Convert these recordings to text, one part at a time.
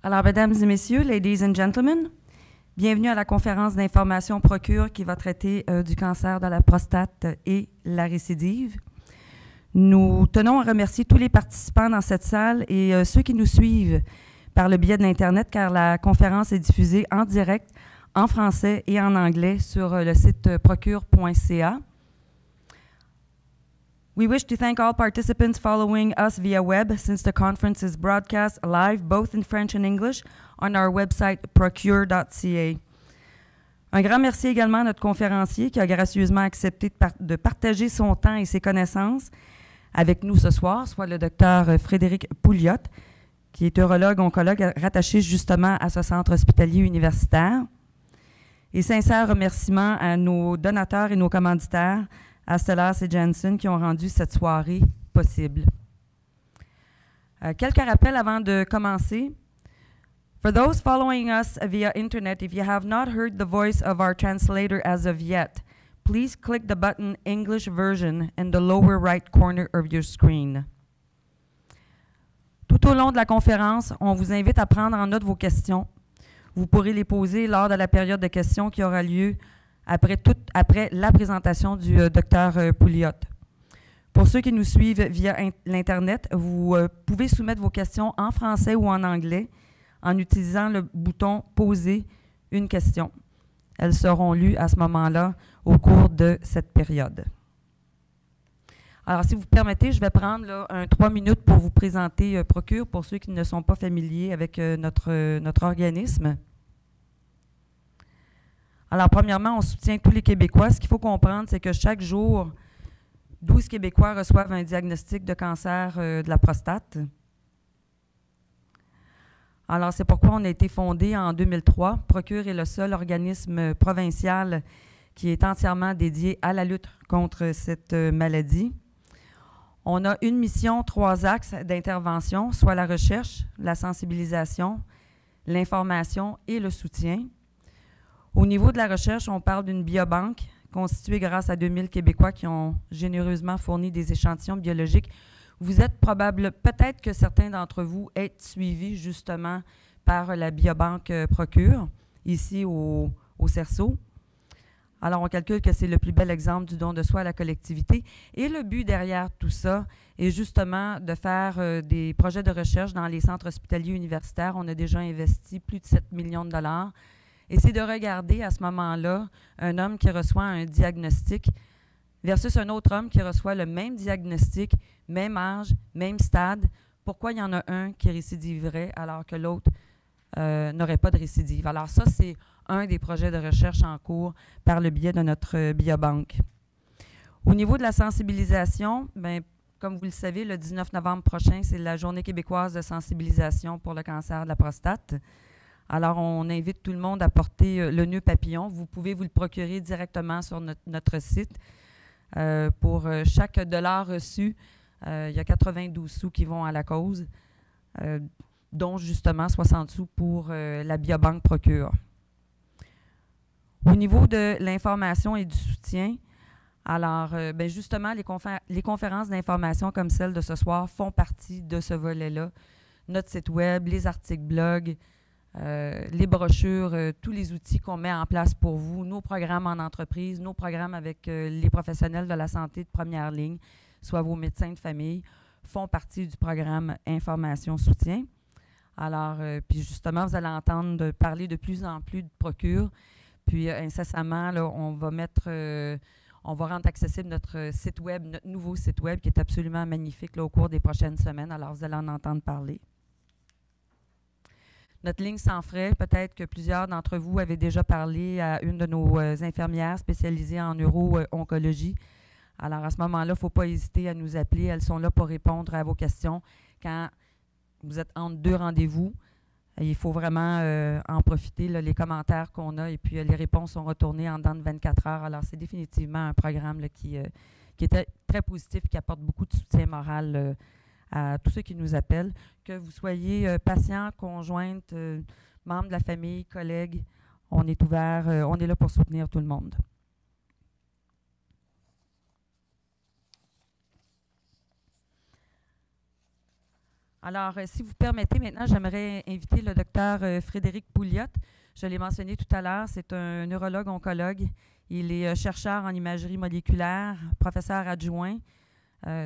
Alors, mesdames et messieurs, ladies and gentlemen, bienvenue à la conférence d'information Procure qui va traiter du cancer de la prostate et la récidive. Nous tenons à remercier tous les participants dans cette salle et ceux qui nous suivent par le biais de l'Internet, car la conférence est diffusée en direct en français et en anglais sur le site procure.ca. We wish to thank all participants following us via web, since the conference is broadcast live both in French and English on our website procure.ca. Un grand merci également à notre conférencier qui a gracieusement accepté de partager son temps et ses connaissances avec nous ce soir, soit le docteur Frédéric Pouliot, qui est urologue oncologue rattaché justement à ce centre hospitalier universitaire. Et sincères remerciements à nos donateurs et nos commanditaires, Astellas et Janssen, qui ont rendu cette soirée possible. Quelques rappels avant de commencer. For those following us via internet, if you have not heard the voice of our translator as of yet, please click the button English version in the lower right corner of your screen. Tout au long de la conférence, on vous invite à prendre en note vos questions. Vous pourrez les poser lors de la période de questions qui aura lieu après la présentation du docteur Pouliot. Pour ceux qui nous suivent via l'Internet, vous pouvez soumettre vos questions en français ou en anglais en utilisant le bouton « Poser une question ». Elles seront lues à ce moment-là au cours de cette période. Alors, si vous permettez, je vais prendre là, 3 minutes pour vous présenter Procure pour ceux qui ne sont pas familiers avec notre organisme. Alors, premièrement, on soutient tous les Québécois. Ce qu'il faut comprendre, c'est que chaque jour, 12 Québécois reçoivent un diagnostic de cancer de la prostate. Alors, c'est pourquoi on a été fondé en 2003. Procure est le seul organisme provincial qui est entièrement dédié à la lutte contre cette maladie. On a une mission, 3 axes d'intervention, soit la recherche, la sensibilisation, l'information et le soutien. Au niveau de la recherche, on parle d'une biobanque constituée grâce à 2000 Québécois qui ont généreusement fourni des échantillons biologiques. Vous êtes peut-être que certains d'entre vous êtes suivis justement par la biobanque Procure, ici au Cerceau. Alors, on calcule que c'est le plus bel exemple du don de soi à la collectivité. Et le but derrière tout ça est justement de faire des projets de recherche dans les centres hospitaliers universitaires. On a déjà investi plus de 7 millions de dollars. Et c'est de regarder à ce moment-là un homme qui reçoit un diagnostic versus un autre homme qui reçoit le même diagnostic, même âge, même stade. Pourquoi il y en a un qui récidiverait alors que l'autre n'aurait pas de récidive? Alors ça, c'est un des projets de recherche en cours par le biais de notre biobanque. Au niveau de la sensibilisation, bien, comme vous le savez, le 19 novembre prochain, c'est la Journée québécoise de sensibilisation pour le cancer de la prostate. Alors, on invite tout le monde à porter le nœud papillon. Vous pouvez vous le procurer directement sur notre site. Pour chaque dollar reçu, il y a 92 sous qui vont à la cause, dont justement 60 sous pour la biobanque Procure. Au niveau de l'information et du soutien, alors, bien justement, les conférences d'information comme celle de ce soir font partie de ce volet-là. Notre site web, les articles blog, les brochures, tous les outils qu'on met en place pour vous, nos programmes en entreprise, nos programmes avec les professionnels de la santé de première ligne, soit vos médecins de famille, font partie du programme Information Soutien. Alors, puis justement, vous allez entendre parler de plus en plus de Procure. Puis incessamment, là, on va rendre accessible notre site web, notre nouveau site web qui est absolument magnifique là, au cours des prochaines semaines. Alors, vous allez en entendre parler. Notre ligne sans frais, peut-être que plusieurs d'entre vous avaient déjà parlé à une de nos infirmières spécialisées en neuro-oncologie. Alors, à ce moment-là, il ne faut pas hésiter à nous appeler. Elles sont là pour répondre à vos questions. Quand vous êtes entre 2 rendez-vous, il faut vraiment en profiter, là, les commentaires qu'on a, et puis les réponses sont retournées en dedans de 24 heures. Alors, c'est définitivement un programme là, qui est très positif, qui apporte beaucoup de soutien moral à tous ceux qui nous appellent, que vous soyez patient, conjointe, membre de la famille, collègue, on est ouvert, on est là pour soutenir tout le monde. Alors, si vous permettez, maintenant, j'aimerais inviter le docteur Frédéric Pouliot. Je l'ai mentionné tout à l'heure, c'est un neurologue oncologue. Il est chercheur en imagerie moléculaire, professeur adjoint,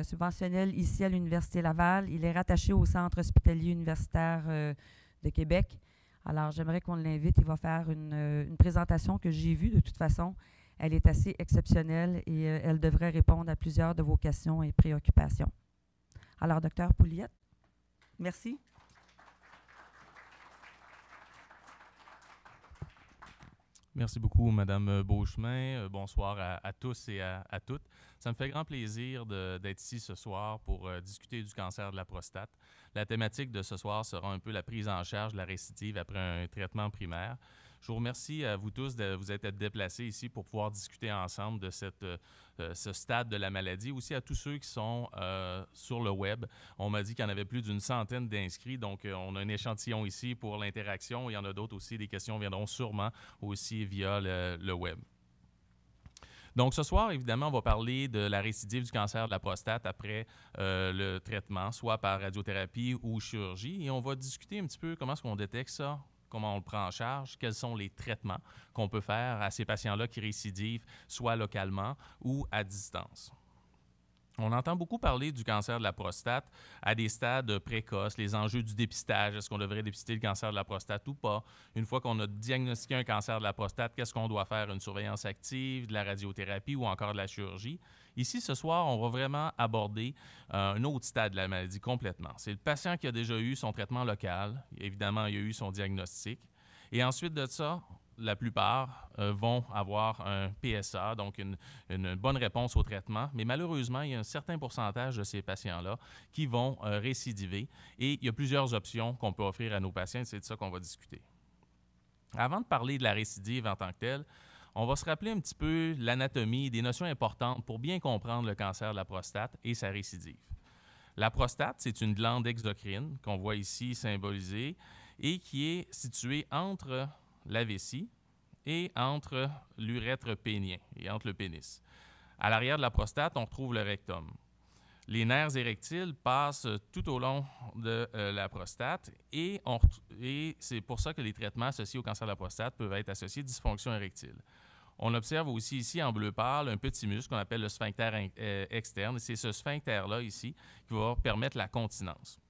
subventionnel ici à l'Université Laval. Il est rattaché au Centre hospitalier universitaire de Québec. Alors, j'aimerais qu'on l'invite. Il va faire une présentation que j'ai vue de toute façon. Elle est assez exceptionnelle et elle devrait répondre à plusieurs de vos questions et préoccupations. Alors, docteur Pouliot, merci. Merci beaucoup, Madame Beauchemin. Bonsoir à tous et à toutes. Ça me fait grand plaisir d'être ici ce soir pour discuter du cancer de la prostate. La thématique de ce soir sera un peu la prise en charge de la récidive après un traitement primaire. Je vous remercie à vous tous de vous être déplacés ici pour pouvoir discuter ensemble de ce stade de la maladie. Aussi à tous ceux qui sont sur le web. On m'a dit qu'il y en avait plus d'une centaine d'inscrits, donc on a un échantillon ici pour l'interaction. Il y en a d'autres aussi. Des questions viendront sûrement aussi via le web. Donc, ce soir, évidemment, on va parler de la récidive du cancer de la prostate après le traitement, soit par radiothérapie ou chirurgie. Et on va discuter un petit peu comment est-ce qu'on détecte ça, comment on le prend en charge, quels sont les traitements qu'on peut faire à ces patients-là qui récidivent, soit localement ou à distance. On entend beaucoup parler du cancer de la prostate à des stades précoces, les enjeux du dépistage, est-ce qu'on devrait dépister le cancer de la prostate ou pas? Une fois qu'on a diagnostiqué un cancer de la prostate, qu'est-ce qu'on doit faire? Une surveillance active, de la radiothérapie ou encore de la chirurgie? Ici, ce soir, on va vraiment aborder un autre stade de la maladie complètement. C'est le patient qui a déjà eu son traitement local. Évidemment, il a eu son diagnostic. Et ensuite de ça, la plupart vont avoir un PSA, donc une bonne réponse au traitement. Mais malheureusement, il y a un certain pourcentage de ces patients-là qui vont récidiver. Et il y a plusieurs options qu'on peut offrir à nos patients. C'est de ça qu'on va discuter. Avant de parler de la récidive en tant que telle, on va se rappeler un petit peu l'anatomie, des notions importantes pour bien comprendre le cancer de la prostate et sa récidive. La prostate, c'est une glande exocrine qu'on voit ici symbolisée et qui est située entre la vessie et entre l'urètre pénien et entre le pénis. À l'arrière de la prostate, on retrouve le rectum. Les nerfs érectiles passent tout au long de la prostate et c'est pour ça que les traitements associés au cancer de la prostate peuvent être associés à dysfonction érectile. On observe aussi ici en bleu pâle un petit muscle qu'on appelle le sphincter externe. Et c'est ce sphincter-là ici qui va permettre la continence.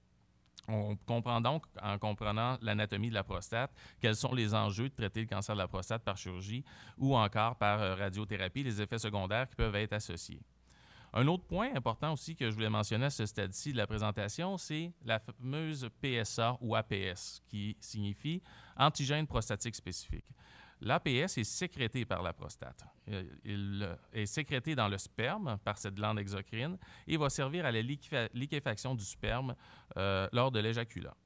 On comprend donc, en comprenant l'anatomie de la prostate, quels sont les enjeux de traiter le cancer de la prostate par chirurgie ou encore par radiothérapie, les effets secondaires qui peuvent être associés. Un autre point important aussi que je voulais mentionner à ce stade-ci de la présentation, c'est la fameuse PSA ou APS, qui signifie antigène prostatique spécifique. L'APS est sécrété par la prostate. Il est sécrété dans le sperme par cette glande exocrine et va servir à la liquéfaction du sperme lors de l'éjaculat.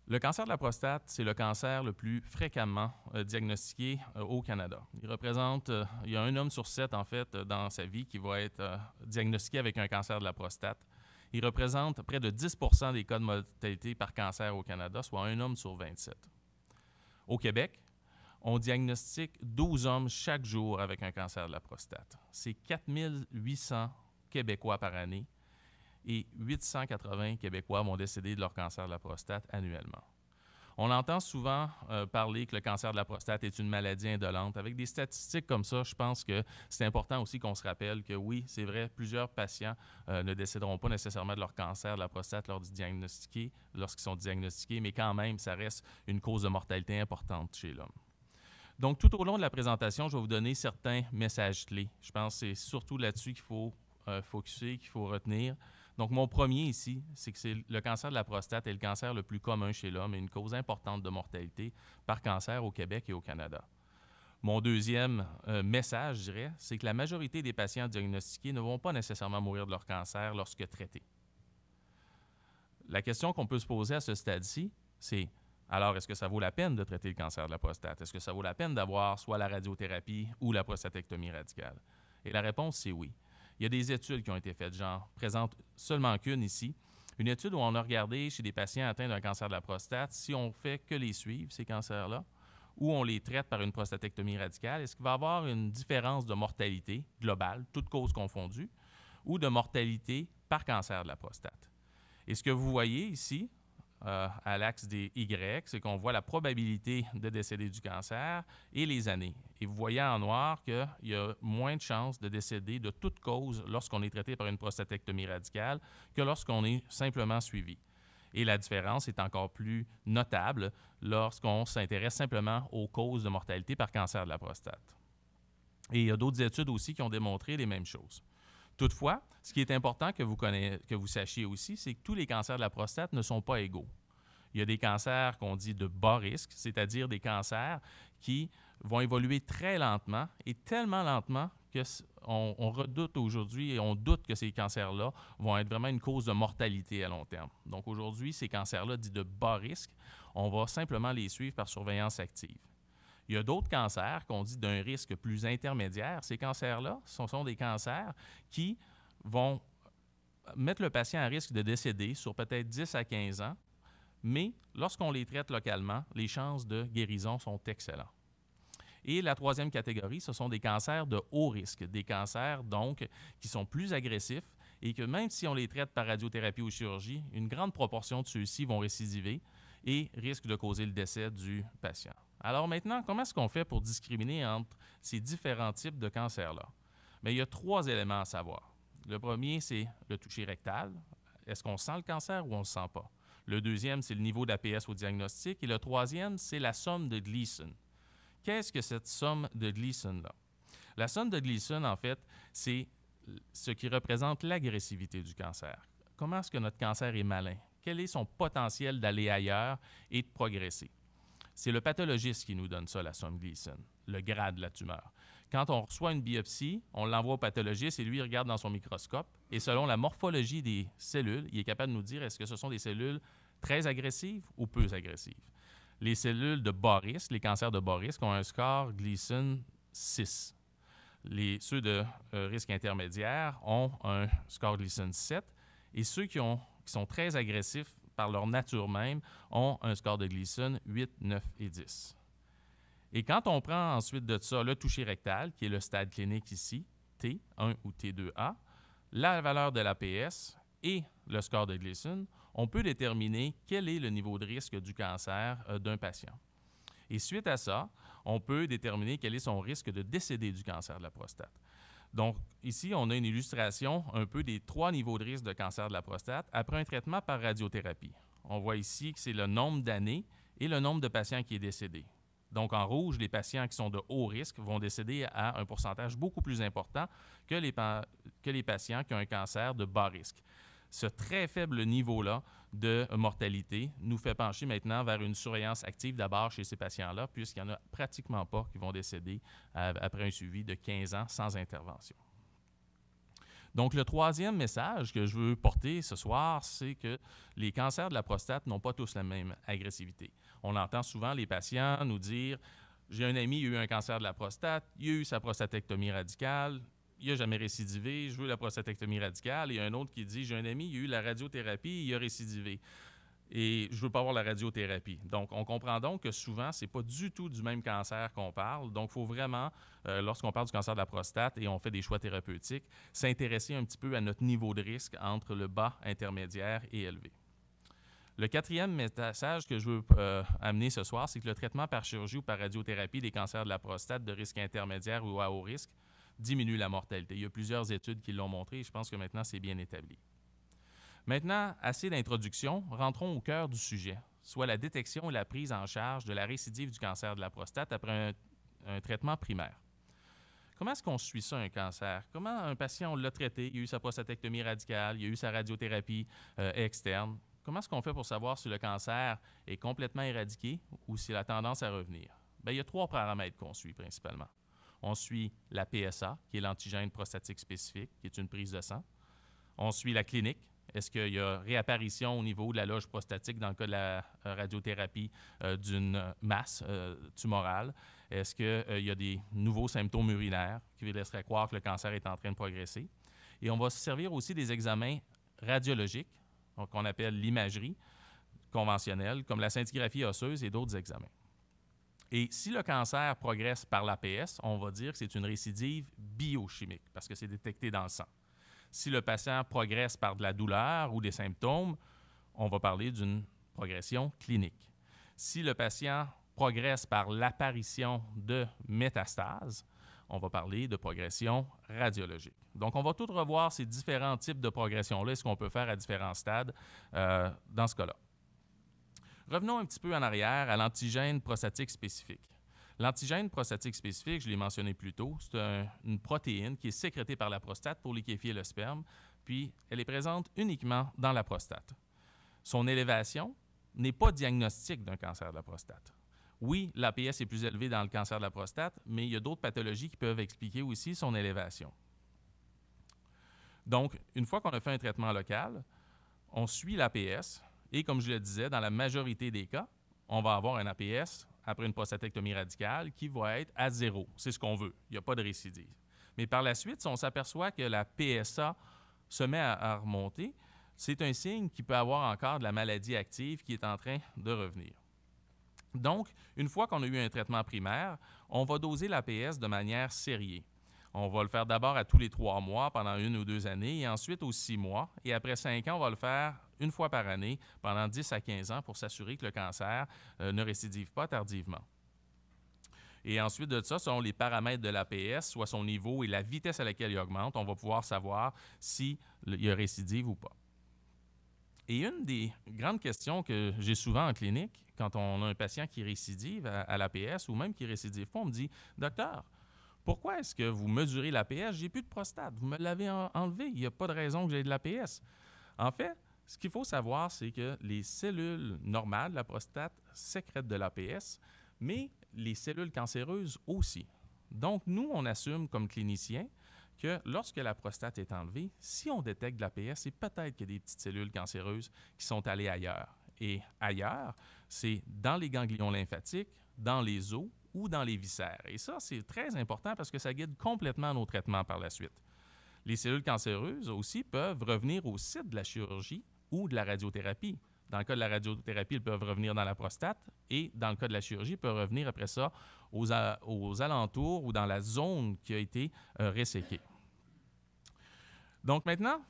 Le cancer de la prostate, c'est le cancer le plus fréquemment diagnostiqué au Canada. Il y a un homme sur 7, en fait, dans sa vie qui va être diagnostiqué avec un cancer de la prostate. Il représente près de 10 % des cas de mortalité par cancer au Canada, soit un homme sur 27. Au Québec, on diagnostique 12 hommes chaque jour avec un cancer de la prostate. C'est 4800 Québécois par année et 880 Québécois vont décéder de leur cancer de la prostate annuellement. On entend souvent parler que le cancer de la prostate est une maladie indolente. Avec des statistiques comme ça, je pense que c'est important aussi qu'on se rappelle que oui, c'est vrai, plusieurs patients ne décéderont pas nécessairement de leur cancer de la prostate lorsqu'ils sont diagnostiqués, mais quand même, ça reste une cause de mortalité importante chez l'homme. Donc, tout au long de la présentation, je vais vous donner certains messages clés. Je pense que c'est surtout là-dessus qu'il faut focusser, qu'il faut retenir. Donc, mon premier ici, c'est que le cancer de la prostate est le cancer le plus commun chez l'homme et une cause importante de mortalité par cancer au Québec et au Canada. Mon deuxième message, je dirais, c'est que la majorité des patients diagnostiqués ne vont pas nécessairement mourir de leur cancer lorsque traités. La question qu'on peut se poser à ce stade-ci, c'est alors, est-ce que ça vaut la peine de traiter le cancer de la prostate? Est-ce que ça vaut la peine d'avoir soit la radiothérapie ou la prostatectomie radicale? Et la réponse, c'est oui. Il y a des études qui ont été faites, j'en présente seulement qu'une ici. Une étude où on a regardé chez des patients atteints d'un cancer de la prostate, si on fait que les suivre, ces cancers-là, ou on les traite par une prostatectomie radicale, est-ce qu'il va y avoir une différence de mortalité globale, toutes causes confondues, ou de mortalité par cancer de la prostate? Et ce que vous voyez ici, à l'axe des Y, c'est qu'on voit la probabilité de décéder du cancer et les années. Et vous voyez en noir qu'il y a moins de chances de décéder de toute cause lorsqu'on est traité par une prostatectomie radicale que lorsqu'on est simplement suivi. Et la différence est encore plus notable lorsqu'on s'intéresse simplement aux causes de mortalité par cancer de la prostate. Et il y a d'autres études aussi qui ont démontré les mêmes choses. Toutefois, ce qui est important que vous sachiez aussi, c'est que tous les cancers de la prostate ne sont pas égaux. Il y a des cancers qu'on dit de bas risque, c'est-à-dire des cancers qui vont évoluer très lentement et tellement lentement qu'on redoute aujourd'hui et on doute que ces cancers-là vont être vraiment une cause de mortalité à long terme. Donc aujourd'hui, ces cancers-là dits de bas risque, on va simplement les suivre par surveillance active. Il y a d'autres cancers qu'on dit d'un risque plus intermédiaire. Ces cancers-là, ce sont des cancers qui vont mettre le patient à risque de décéder sur peut-être 10 à 15 ans, mais lorsqu'on les traite localement, les chances de guérison sont excellentes. Et la troisième catégorie, ce sont des cancers de haut risque, des cancers donc qui sont plus agressifs et que même si on les traite par radiothérapie ou chirurgie, une grande proportion de ceux-ci vont récidiver et risquent de causer le décès du patient. Alors maintenant, comment est-ce qu'on fait pour discriminer entre ces différents types de cancers-là? Bien, il y a 3 éléments à savoir. Le premier, c'est le toucher rectal. Est-ce qu'on sent le cancer ou on ne le sent pas? Le deuxième, c'est le niveau d'APS au diagnostic. Et le troisième, c'est la somme de Gleason. Qu'est-ce que cette somme de Gleason-là? La somme de Gleason, en fait, c'est ce qui représente l'agressivité du cancer. Comment est-ce que notre cancer est malin? Quel est son potentiel d'aller ailleurs et de progresser? C'est le pathologiste qui nous donne ça, la somme Gleason, le grade de la tumeur. Quand on reçoit une biopsie, on l'envoie au pathologiste et lui, il regarde dans son microscope. Et selon la morphologie des cellules, il est capable de nous dire est-ce que ce sont des cellules très agressives ou peu agressives. Les cellules de bas risque, les cancers de bas risque, ont un score Gleason 6. Ceux de risque intermédiaire ont un score Gleason 7. Et ceux qui sont très agressifs par leur nature même, ont un score de Gleason 8, 9 et 10. Et quand on prend ensuite de ça le toucher rectal, qui est le stade clinique ici, T1 ou T2A, la valeur de l'APS et le score de Gleason, on peut déterminer quel est le niveau de risque du cancer d'un patient. Et suite à ça, on peut déterminer quel est son risque de décéder du cancer de la prostate. Donc, ici, on a une illustration un peu des 3 niveaux de risque de cancer de la prostate après un traitement par radiothérapie. On voit ici que c'est le nombre d'années et le nombre de patients qui est décédé. Donc, en rouge, les patients qui sont de haut risque vont décéder à un pourcentage beaucoup plus important que les patients qui ont un cancer de bas risque. Ce très faible niveau-là de mortalité nous fait pencher maintenant vers une surveillance active d'abord chez ces patients-là, puisqu'il n'y en a pratiquement pas qui vont décéder après un suivi de 15 ans sans intervention. Donc, le troisième message que je veux porter ce soir, c'est que les cancers de la prostate n'ont pas tous la même agressivité. On entend souvent les patients nous dire « J'ai un ami, il a eu un cancer de la prostate, il a eu sa prostatectomie radicale, il n'a jamais récidivé, je veux la prostatectomie radicale. » Et il y a un autre qui dit « J'ai un ami, il a eu la radiothérapie, il a récidivé. Et je ne veux pas avoir la radiothérapie. » Donc, on comprend donc que souvent, ce n'est pas du tout du même cancer qu'on parle. Donc, il faut vraiment, lorsqu'on parle du cancer de la prostate et on fait des choix thérapeutiques, s'intéresser un petit peu à notre niveau de risque entre le bas, intermédiaire et élevé. Le quatrième message que je veux amener ce soir, c'est que le traitement par chirurgie ou par radiothérapie des cancers de la prostate de risque intermédiaire ou à haut risque diminue la mortalité. Il y a plusieurs études qui l'ont montré et je pense que maintenant, c'est bien établi. Maintenant, assez d'introduction, rentrons au cœur du sujet, soit la détection et la prise en charge de la récidive du cancer de la prostate après un traitement primaire. Comment est-ce qu'on suit ça, un cancer? Comment un patient, on l'a traité, il a eu sa prostatectomie radicale, il a eu sa radiothérapie externe. Comment est-ce qu'on fait pour savoir si le cancer est complètement éradiqué ou s'il a tendance à revenir? Bien, il y a 3 paramètres qu'on suit principalement. On suit la PSA, qui est l'antigène prostatique spécifique, qui est une prise de sang. On suit la clinique. Est-ce qu'il y a réapparition au niveau de la loge prostatique dans le cas de la radiothérapie d'une masse tumorale? Est-ce qu'il y a des nouveaux symptômes urinaires qui laisseraient croire que le cancer est en train de progresser? Et on va se servir aussi des examens radiologiques, qu'on appelle l'imagerie conventionnelle, comme la scintigraphie osseuse et d'autres examens. Et si le cancer progresse par l'APS, on va dire que c'est une récidive biochimique, parce que c'est détecté dans le sang. Si le patient progresse par de la douleur ou des symptômes, on va parler d'une progression clinique. Si le patient progresse par l'apparition de métastases, on va parler de progression radiologique. Donc, on va tout revoir ces différents types de progression-là et ce qu'on peut faire à différents stades dans ce cas-là. Revenons un petit peu en arrière à l'antigène prostatique spécifique. L'antigène prostatique spécifique, je l'ai mentionné plus tôt, c'est une protéine qui est sécrétée par la prostate pour liquéfier le sperme, puis elle est présente uniquement dans la prostate. Son élévation n'est pas diagnostique d'un cancer de la prostate. Oui, l'APS est plus élevé dans le cancer de la prostate, mais il y a d'autres pathologies qui peuvent expliquer aussi son élévation. Donc, une fois qu'on a fait un traitement local, on suit l'APS et, comme je le disais, dans la majorité des cas, on va avoir un APS après une prostatectomie radicale qui va être à 0. C'est ce qu'on veut. Il n'y a pas de récidive. Mais par la suite, si on s'aperçoit que la PSA se met à remonter, c'est un signe qu'il peut avoir encore de la maladie active qui est en train de revenir. Donc, une fois qu'on a eu un traitement primaire, on va doser l'APS de manière sériée. On va le faire d'abord à tous les 3 mois pendant 1 ou 2 années et ensuite aux 6 mois. Et après 5 ans, on va le faire une fois par année pendant 10 à 15 ans pour s'assurer que le cancer ne récidive pas tardivement. Et ensuite de ça, selon les paramètres de l'APS, soit son niveau et la vitesse à laquelle il augmente, on va pouvoir savoir s'il y a récidive ou pas. Et une des grandes questions que j'ai souvent en clinique, quand on a un patient qui récidive à l'APS ou même qui ne récidive pas, on me dit « Docteur, pourquoi est-ce que vous mesurez l'APS? J'ai plus de prostate. Vous me l'avez enlevé. Il n'y a pas de raison que j'ai de l'APS. » En fait, ce qu'il faut savoir, c'est que les cellules normales de la prostate sécrètent de l'APS, mais les cellules cancéreuses aussi. Donc, nous, on assume comme cliniciens que lorsque la prostate est enlevée, si on détecte de l'APS, c'est peut-être qu'il y a des petites cellules cancéreuses qui sont allées ailleurs. Et ailleurs, c'est dans les ganglions lymphatiques, dans les os ou dans les viscères. Et ça, c'est très important parce que ça guide complètement nos traitements par la suite. Les cellules cancéreuses aussi peuvent revenir au site de la chirurgie ou de la radiothérapie. Dans le cas de la radiothérapie, elles peuvent revenir dans la prostate et dans le cas de la chirurgie, elles peuvent revenir après ça aux alentours ou dans la zone qui a été resséquée. Donc maintenant,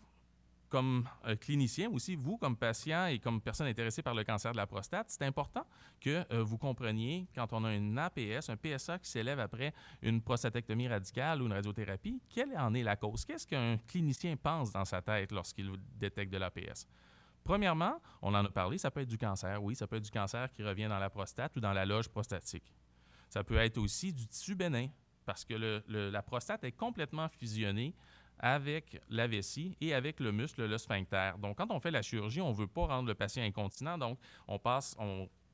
comme clinicien aussi, vous, comme patient et comme personne intéressée par le cancer de la prostate, c'est important que vous compreniez, quand on a un APS, un PSA qui s'élève après une prostatectomie radicale ou une radiothérapie, quelle en est la cause? Qu'est-ce qu'un clinicien pense dans sa tête lorsqu'il détecte de l'APS? Premièrement, on en a parlé, ça peut être du cancer. Oui, ça peut être du cancer qui revient dans la prostate ou dans la loge prostatique. Ça peut être aussi du tissu bénin, parce que la prostate est complètement fusionnée avec la vessie et avec le muscle, le sphincter. Donc, quand on fait la chirurgie, on ne veut pas rendre le patient incontinent, donc on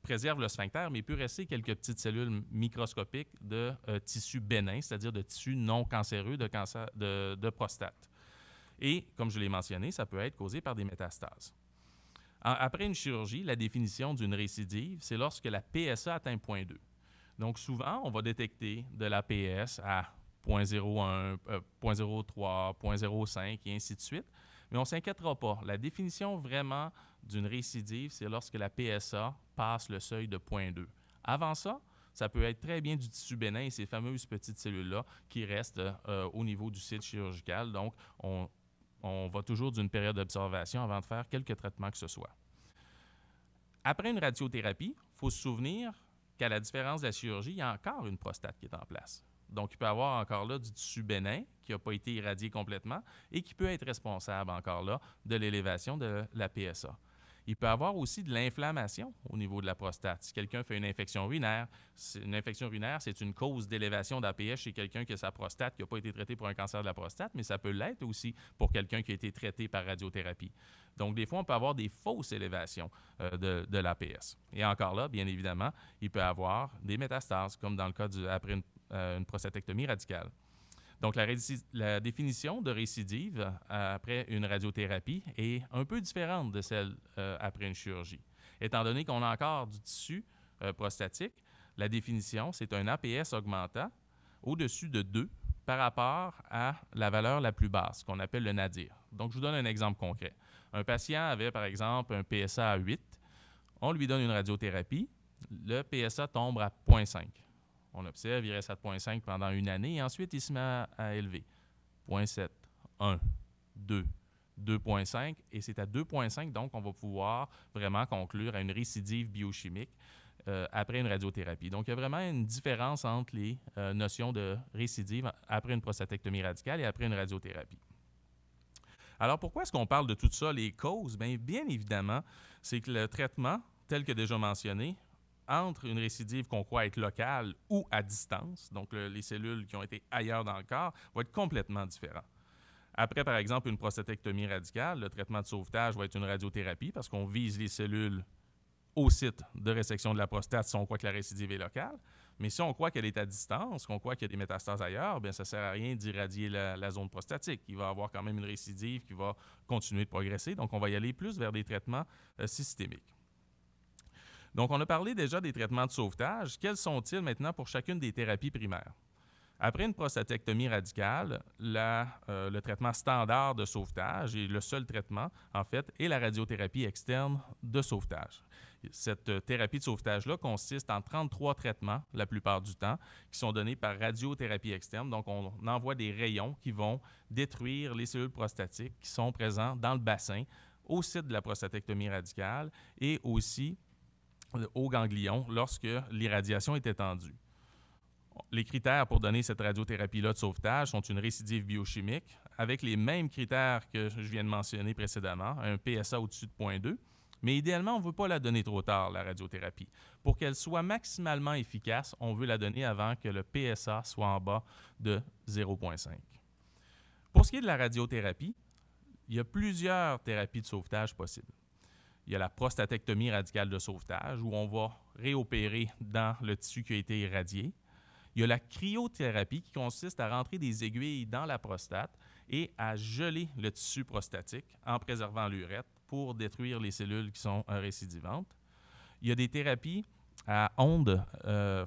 préserve le sphincter, mais il peut rester quelques petites cellules microscopiques de tissu bénin, c'est-à-dire de tissu non cancéreux de, cancer, de prostate. Et, comme je l'ai mentionné, ça peut être causé par des métastases. Après une chirurgie, la définition d'une récidive, c'est lorsque la PSA atteint 0,2. Donc, souvent, on va détecter de l'APS à 0,01, 0,03, 0,05 et ainsi de suite. Mais on ne s'inquiétera pas. La définition vraiment d'une récidive, c'est lorsque la PSA passe le seuil de 0,2. Avant ça, ça peut être très bien du tissu bénin et ces fameuses petites cellules-là qui restent au niveau du site chirurgical. Donc, on va toujours d'une période d'observation avant de faire quelque traitement que ce soit. Après une radiothérapie, il faut se souvenir qu'à la différence de la chirurgie, il y a encore une prostate qui est en place. Donc, il peut y avoir encore là du tissu bénin qui n'a pas été irradié complètement et qui peut être responsable encore là de l'élévation de la PSA. Il peut y avoir aussi de l'inflammation au niveau de la prostate. Si quelqu'un fait une infection urinaire, c'est une cause d'élévation d'APS chez quelqu'un qui a sa prostate qui n'a pas été traité pour un cancer de la prostate, mais ça peut l'être aussi pour quelqu'un qui a été traité par radiothérapie. Donc, des fois, on peut avoir des fausses élévations de l'APS. Et encore là, bien évidemment, il peut y avoir des métastases, comme dans le cas après une prostatectomie radicale. Donc, la définition de récidive après une radiothérapie est un peu différente de celle après une chirurgie. Étant donné qu'on a encore du tissu prostatique, la définition, c'est un APS augmentant au-dessus de 2 par rapport à la valeur la plus basse, qu'on appelle le nadir. Donc, je vous donne un exemple concret. Un patient avait, par exemple, un PSA à 8. On lui donne une radiothérapie. Le PSA tombe à 0,5. On observe, il reste à 0,5 pendant une année et ensuite, il se met à élever. 0,7, 1, 2,5, et c'est à 2,5 donc on va pouvoir vraiment conclure à une récidive biochimique après une radiothérapie. Donc, il y a vraiment une différence entre les notions de récidive après une prostatectomie radicale et après une radiothérapie. Alors, pourquoi est-ce qu'on parle de tout ça, les causes? Bien évidemment, c'est que le traitement, tel que déjà mentionné, entre une récidive qu'on croit être locale ou à distance, donc les cellules qui ont été ailleurs dans le corps, vont être complètement différents. Après, par exemple, une prostatectomie radicale, le traitement de sauvetage va être une radiothérapie parce qu'on vise les cellules au site de résection de la prostate si on croit que la récidive est locale. Mais si on croit qu'elle est à distance, qu'on croit qu'il y a des métastases ailleurs, bien, ça ne sert à rien d'irradier la zone prostatique. Il va y avoir quand même une récidive qui va continuer de progresser. Donc, on va y aller plus vers des traitements systémiques. Donc, on a parlé déjà des traitements de sauvetage. Quels sont-ils maintenant pour chacune des thérapies primaires? Après une prostatectomie radicale, le traitement standard de sauvetage et le seul traitement, en fait, est la radiothérapie externe de sauvetage. Cette thérapie de sauvetage-là consiste en 33 traitements, la plupart du temps, qui sont donnés par radiothérapie externe. Donc, on envoie des rayons qui vont détruire les cellules prostatiques qui sont présentes dans le bassin au site de la prostatectomie radicale et aussi au ganglion lorsque l'irradiation est étendue. Les critères pour donner cette radiothérapie-là de sauvetage sont une récidive biochimique avec les mêmes critères que je viens de mentionner précédemment, un PSA au-dessus de 0,2, mais idéalement, on ne veut pas la donner trop tard, la radiothérapie. Pour qu'elle soit maximalement efficace, on veut la donner avant que le PSA soit en bas de 0,5. Pour ce qui est de la radiothérapie, il y a plusieurs thérapies de sauvetage possibles. Il y a la prostatectomie radicale de sauvetage, où on va réopérer dans le tissu qui a été irradié. Il y a la cryothérapie qui consiste à rentrer des aiguilles dans la prostate et à geler le tissu prostatique en préservant l'urètre pour détruire les cellules qui sont récidivantes. Il y a des thérapies à ondes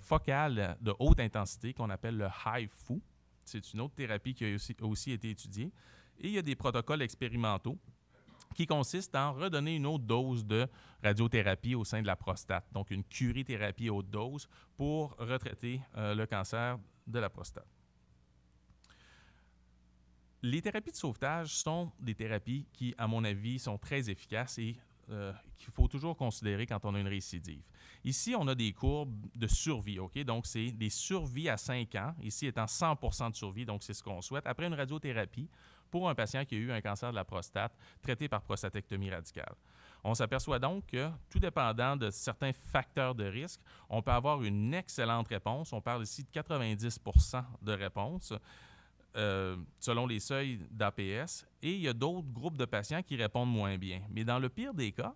focales de haute intensité qu'on appelle le HIFU. C'est une autre thérapie qui a aussi été étudiée. Et il y a des protocoles expérimentaux qui consiste à en redonner une autre dose de radiothérapie au sein de la prostate, donc une curithérapie haute dose pour retraiter le cancer de la prostate. Les thérapies de sauvetage sont des thérapies qui, à mon avis, sont très efficaces et qu'il faut toujours considérer quand on a une récidive. Ici, on a des courbes de survie, OK? Donc, c'est des survies à 5 ans, ici étant 100% de survie, donc c'est ce qu'on souhaite. Après une radiothérapie, pour un patient qui a eu un cancer de la prostate traité par prostatectomie radicale. On s'aperçoit donc que, tout dépendant de certains facteurs de risque, on peut avoir une excellente réponse. On parle ici de 90% de réponse selon les seuils d'APS. Et il y a d'autres groupes de patients qui répondent moins bien. Mais dans le pire des cas,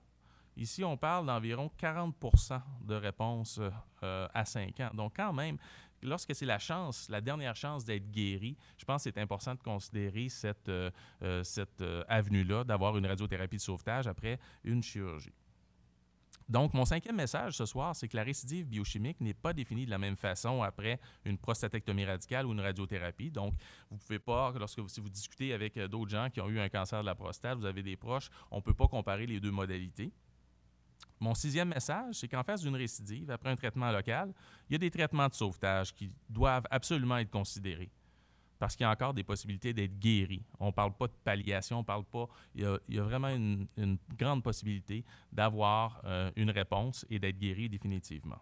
ici, on parle d'environ 40% de réponse à 5 ans. Donc, quand même, lorsque c'est la dernière chance d'être guéri, je pense que c'est important de considérer cette avenue-là, d'avoir une radiothérapie de sauvetage après une chirurgie. Donc, mon 5e message ce soir, c'est que la récidive biochimique n'est pas définie de la même façon après une prostatectomie radicale ou une radiothérapie. Donc, vous ne pouvez pas, si vous discutez avec d'autres gens qui ont eu un cancer de la prostate, vous avez des proches, on ne peut pas comparer les deux modalités. Mon 6e message, c'est qu'en face d'une récidive, après un traitement local, il y a des traitements de sauvetage qui doivent absolument être considérés parce qu'il y a encore des possibilités d'être guéri. On ne parle pas de palliation, on parle pas... Il y a vraiment une grande possibilité d'avoir une réponse et d'être guéri définitivement.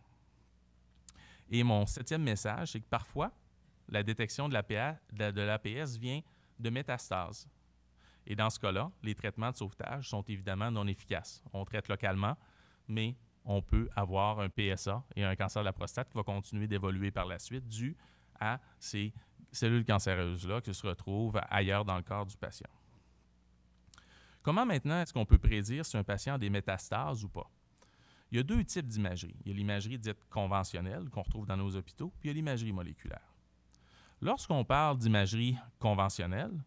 Et mon 7e message, c'est que parfois, la détection de l'APS vient de métastases. Et dans ce cas-là, les traitements de sauvetage sont évidemment non efficaces. On traite localement, mais on peut avoir un PSA et un cancer de la prostate qui va continuer d'évoluer par la suite dû à ces cellules cancéreuses-là qui se retrouvent ailleurs dans le corps du patient. Comment maintenant est-ce qu'on peut prédire si un patient a des métastases ou pas? Il y a 2 types d'imagerie. Il y a l'imagerie dite conventionnelle qu'on retrouve dans nos hôpitaux, puis il y a l'imagerie moléculaire. Lorsqu'on parle d'imagerie conventionnelle,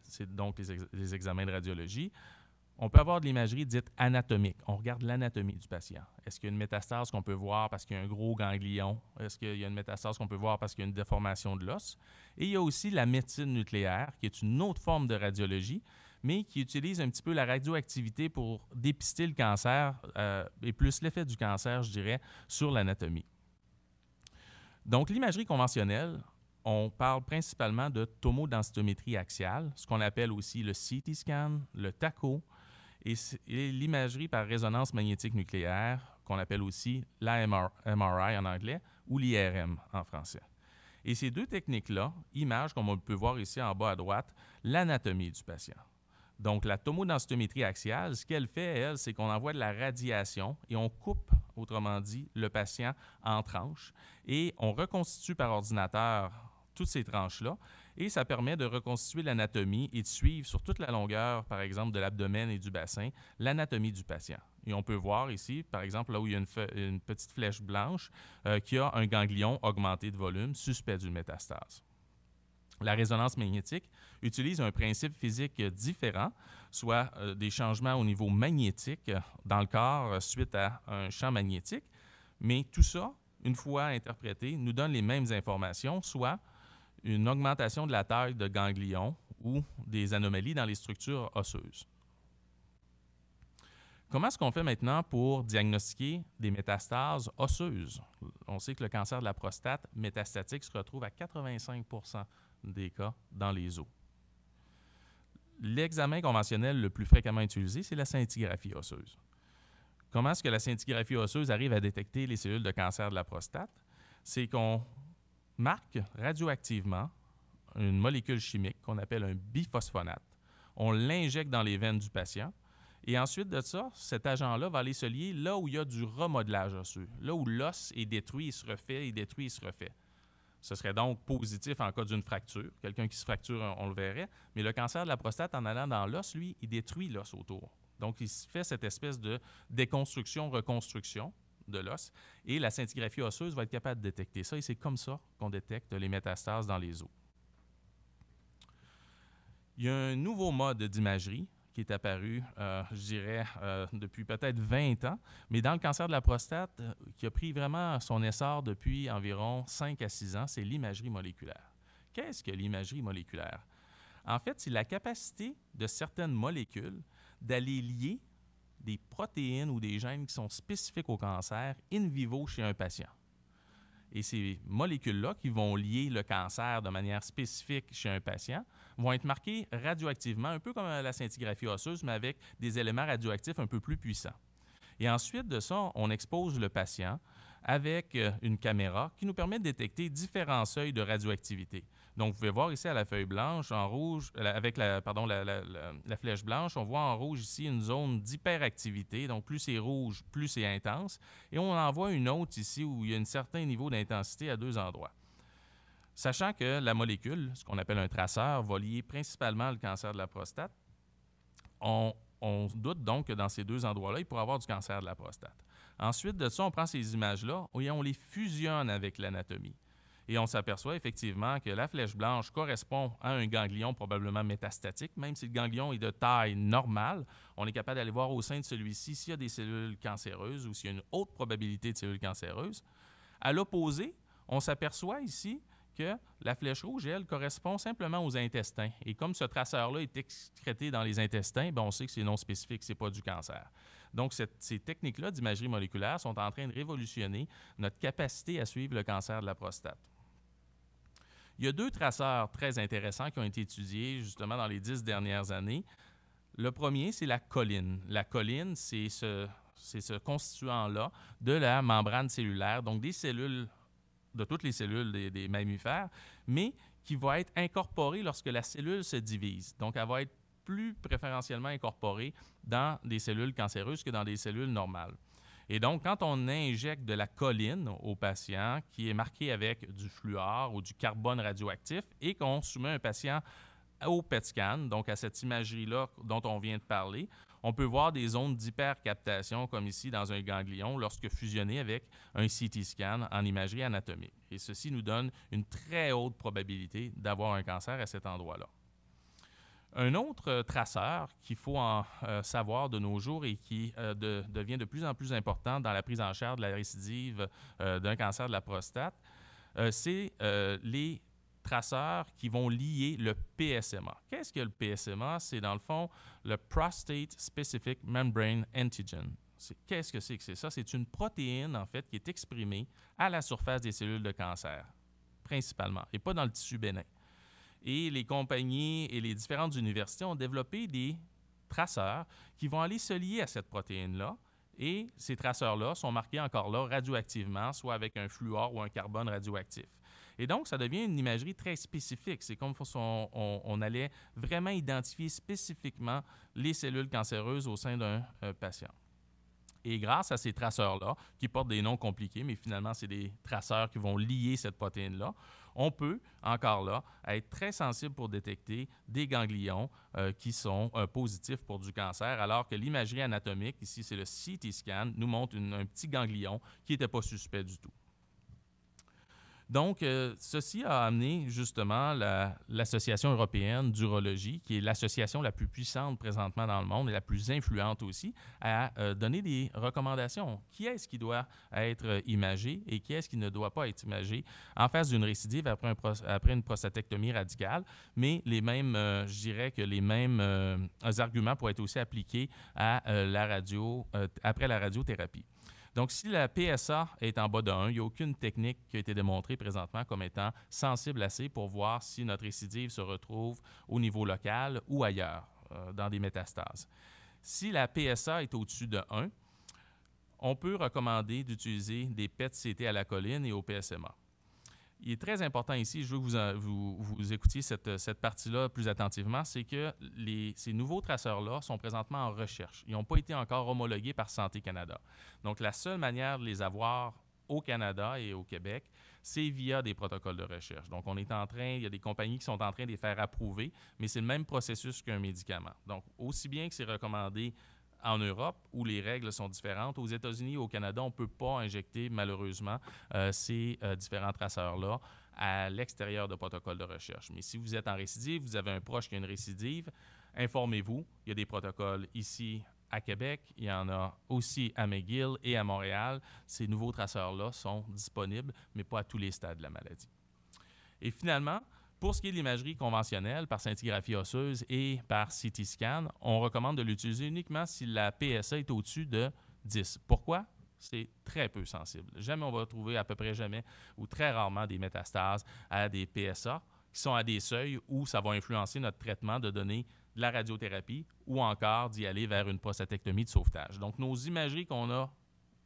c'est donc les examens de radiologie, on peut avoir de l'imagerie dite anatomique. On regarde l'anatomie du patient. Est-ce qu'il y a une métastase qu'on peut voir parce qu'il y a un gros ganglion? Est-ce qu'il y a une métastase qu'on peut voir parce qu'il y a une déformation de l'os? Et il y a aussi la médecine nucléaire, qui est une autre forme de radiologie, mais qui utilise un petit peu la radioactivité pour dépister le cancer, et plus l'effet du cancer, je dirais, sur l'anatomie. Donc, l'imagerie conventionnelle, on parle principalement de tomodensitométrie axiale, ce qu'on appelle aussi le CT scan, le TACO, et l'imagerie par résonance magnétique nucléaire, qu'on appelle aussi la MRI en anglais, ou l'IRM en français. Et ces deux techniques-là imagent, comme on peut voir ici en bas à droite, l'anatomie du patient. Donc, la tomodensitométrie axiale, ce qu'elle fait, elle, c'est qu'on envoie de la radiation et on coupe, autrement dit, le patient en tranches et on reconstitue par ordinateur toutes ces tranches-là et ça permet de reconstituer l'anatomie et de suivre sur toute la longueur, par exemple, de l'abdomen et du bassin, l'anatomie du patient. Et on peut voir ici, par exemple, là où il y a une petite flèche blanche qui a un ganglion augmenté de volume suspect d'une métastase. La résonance magnétique utilise un principe physique différent, soit des changements au niveau magnétique dans le corps suite à un champ magnétique, mais tout ça, une fois interprété, nous donne les mêmes informations, soit une augmentation de la taille de ganglions ou des anomalies dans les structures osseuses. Comment est-ce qu'on fait maintenant pour diagnostiquer des métastases osseuses? On sait que le cancer de la prostate métastatique se retrouve à 85% des cas dans les os. L'examen conventionnel le plus fréquemment utilisé, c'est la scintigraphie osseuse. Comment est-ce que la scintigraphie osseuse arrive à détecter les cellules de cancer de la prostate? C'est qu'on marque radioactivement une molécule chimique qu'on appelle un biphosphonate. On l'injecte dans les veines du patient et ensuite de ça, cet agent-là va aller se lier là où il y a du remodelage osseux, là où l'os est détruit et se refait, et détruit et se refait. Ce serait donc positif en cas d'une fracture. Quelqu'un qui se fracture, on le verrait. Mais le cancer de la prostate, en allant dans l'os, lui, il détruit l'os autour. Donc, il fait cette espèce de déconstruction, reconstruction de l'os. Et la scintigraphie osseuse va être capable de détecter ça. Et c'est comme ça qu'on détecte les métastases dans les os. Il y a un nouveau mode d'imagerie qui est apparu, je dirais, depuis peut-être 20 ans, mais dans le cancer de la prostate, qui a pris vraiment son essor depuis environ 5 à 6 ans, c'est l'imagerie moléculaire. Qu'est-ce que l'imagerie moléculaire? En fait, c'est la capacité de certaines molécules d'aller lier des protéines ou des gènes qui sont spécifiques au cancer in vivo chez un patient. Et ces molécules-là qui vont lier le cancer de manière spécifique chez un patient vont être marquées radioactivement, un peu comme la scintigraphie osseuse, mais avec des éléments radioactifs un peu plus puissants. Et ensuite de ça, on expose le patient avec une caméra qui nous permet de détecter différents seuils de radioactivité. Donc, vous pouvez voir ici à la feuille blanche, en rouge, avec la flèche blanche, on voit en rouge ici une zone d'hyperactivité. Donc, plus c'est rouge, plus c'est intense. Et on en voit une autre ici où il y a un certain niveau d'intensité à deux endroits. Sachant que la molécule, ce qu'on appelle un traceur, va lier principalement le cancer de la prostate, on doute donc que dans ces deux endroits-là, il pourrait avoir du cancer de la prostate. Ensuite de ça, on prend ces images-là et on les fusionne avec l'anatomie. Et on s'aperçoit effectivement que la flèche blanche correspond à un ganglion probablement métastatique. Même si le ganglion est de taille normale, on est capable d'aller voir au sein de celui-ci s'il y a des cellules cancéreuses ou s'il y a une haute probabilité de cellules cancéreuses. À l'opposé, on s'aperçoit ici que la flèche rouge, elle, correspond simplement aux intestins. Et comme ce traceur-là est excrété dans les intestins, bien, on sait que c'est non spécifique, ce n'est pas du cancer. Donc, ces techniques-là d'imagerie moléculaire sont en train de révolutionner notre capacité à suivre le cancer de la prostate. Il y a deux traceurs très intéressants qui ont été étudiés justement dans les 10 dernières années. Le premier, c'est la choline. La choline, c'est ce constituant-là de la membrane cellulaire, donc des cellules, de toutes les cellules des mammifères, mais qui va être incorporée lorsque la cellule se divise. Donc, elle va être plus préférentiellement incorporée dans des cellules cancéreuses que dans des cellules normales. Et donc, quand on injecte de la choline au patient qui est marqué avec du fluor ou du carbone radioactif et qu'on soumet un patient au PET scan, donc à cette imagerie-là dont on vient de parler, on peut voir des zones d'hypercaptation comme ici dans un ganglion lorsque fusionné avec un CT scan en imagerie anatomique. Et ceci nous donne une très haute probabilité d'avoir un cancer à cet endroit-là. Un autre traceur qu'il faut en savoir de nos jours et qui devient de plus en plus important dans la prise en charge de la récidive d'un cancer de la prostate, c'est les traceurs qui vont lier le PSMA. Qu'est-ce que le PSMA? C'est dans le fond le Prostate Specific Membrane Antigen. Qu'est-ce que c'est ça? C'est une protéine en fait qui est exprimée à la surface des cellules de cancer, principalement, et pas dans le tissu bénin. Et les compagnies et les différentes universités ont développé des traceurs qui vont aller se lier à cette protéine-là. Et ces traceurs-là sont marqués encore là radioactivement, soit avec un fluor ou un carbone radioactif. Et donc, ça devient une imagerie très spécifique. C'est comme si on allait vraiment identifier spécifiquement les cellules cancéreuses au sein d'un patient. Et grâce à ces traceurs-là, qui portent des noms compliqués, mais finalement, c'est des traceurs qui vont lier cette protéine-là, on peut, encore là, être très sensible pour détecter des ganglions qui sont positifs pour du cancer, alors que l'imagerie anatomique, ici c'est le CT scan, nous montre un petit ganglion qui n'était pas suspect du tout. Donc, ceci a amené justement l'Association européenne d'urologie, qui est l'association la plus puissante présentement dans le monde et la plus influente aussi, à donner des recommandations. Qui est-ce qui doit être imagé et qui est-ce qui ne doit pas être imagé en face d'une récidive après une prostatectomie radicale, mais les mêmes, je dirais que les mêmes arguments pourraient être aussi appliqués à après la radiothérapie. Donc, si la PSA est en bas de 1, il n'y a aucune technique qui a été démontrée présentement comme étant sensible assez pour voir si notre récidive se retrouve au niveau local ou ailleurs, dans des métastases. Si la PSA est au-dessus de 1, on peut recommander d'utiliser des PET-CT à la choline et au PSMA. Il est très important ici, je veux que vous écoutiez cette partie-là plus attentivement, c'est que ces nouveaux traceurs-là sont présentement en recherche. Ils n'ont pas été encore homologués par Santé Canada. Donc, la seule manière de les avoir au Canada et au Québec, c'est via des protocoles de recherche. Donc, il y a des compagnies qui sont en train de les faire approuver, mais c'est le même processus qu'un médicament. Donc, aussi bien que c'est recommandé en Europe, où les règles sont différentes, aux États-Unis et au Canada, on ne peut pas injecter, malheureusement, ces différents traceurs-là à l'extérieur de protocoles de recherche. Mais si vous êtes en récidive, vous avez un proche qui a une récidive, informez-vous. Il y a des protocoles ici à Québec, il y en a aussi à McGill et à Montréal. Ces nouveaux traceurs-là sont disponibles, mais pas à tous les stades de la maladie. Et finalement, pour ce qui est de l'imagerie conventionnelle par scintigraphie osseuse et par CT scan, on recommande de l'utiliser uniquement si la PSA est au-dessus de 10. Pourquoi? C'est très peu sensible. Jamais on va trouver, à peu près jamais, ou très rarement, des métastases à des PSA qui sont à des seuils où ça va influencer notre traitement de donner de la radiothérapie ou encore d'y aller vers une prostatectomie de sauvetage. Donc, nos imageries qu'on a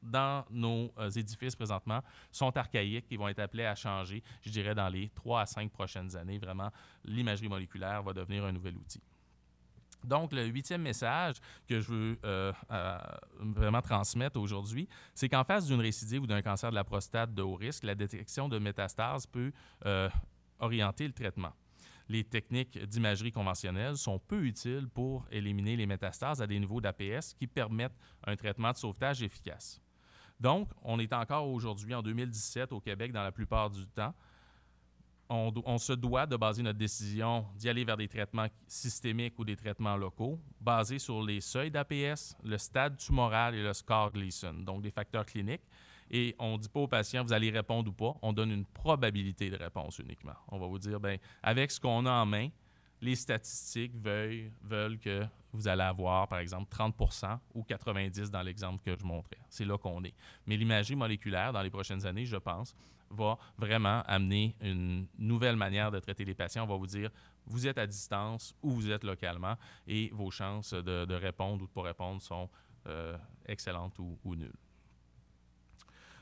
dans nos édifices présentement sont archaïques et vont être appelés à changer, je dirais, dans les 3 à 5 prochaines années. Vraiment, l'imagerie moléculaire va devenir un nouvel outil. Donc, le 8e message que je veux vraiment transmettre aujourd'hui, c'est qu'en face d'une récidive ou d'un cancer de la prostate de haut risque, la détection de métastases peut orienter le traitement. Les techniques d'imagerie conventionnelle sont peu utiles pour éliminer les métastases à des niveaux d'APS qui permettent un traitement de sauvetage efficace. Donc, on est encore aujourd'hui, en 2017, au Québec, dans la plupart du temps, on se doit de baser notre décision d'y aller vers des traitements systémiques ou des traitements locaux, basés sur les seuils d'APS, le stade tumoral et le score Gleason, donc des facteurs cliniques. Et on ne dit pas aux patients, vous allez répondre ou pas, on donne une probabilité de réponse uniquement. On va vous dire, bien, avec ce qu'on a en main, les statistiques veulent que vous allez avoir, par exemple, 30% ou 90% dans l'exemple que je montrais. C'est là qu'on est. Mais l'imagerie moléculaire, dans les prochaines années, je pense, va vraiment amener une nouvelle manière de traiter les patients. On va vous dire, vous êtes à distance ou vous êtes localement et vos chances de répondre ou de ne pas répondre sont excellentes ou nulles.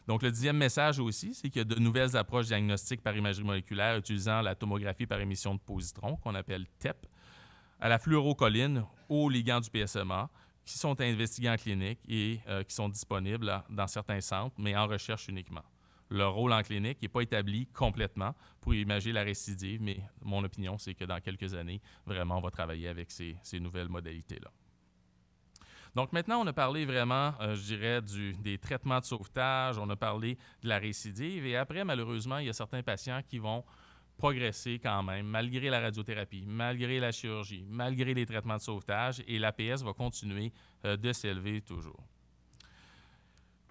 Donc, le 10e message aussi, c'est qu'il y a de nouvelles approches diagnostiques par imagerie moléculaire utilisant la tomographie par émission de positrons, qu'on appelle TEP, à la fluorocholine, aux ligands du PSMA, qui sont investigés en clinique et qui sont disponibles dans certains centres, mais en recherche uniquement. Leur rôle en clinique n'est pas établi complètement pour imager la récidive, mais mon opinion, c'est que dans quelques années, vraiment, on va travailler avec ces nouvelles modalités-là. Donc maintenant, on a parlé vraiment, je dirais, des traitements de sauvetage, on a parlé de la récidive, et après, malheureusement, il y a certains patients qui vont progresser quand même, malgré la radiothérapie, malgré la chirurgie, malgré les traitements de sauvetage, et l'APS va continuer de s'élever toujours.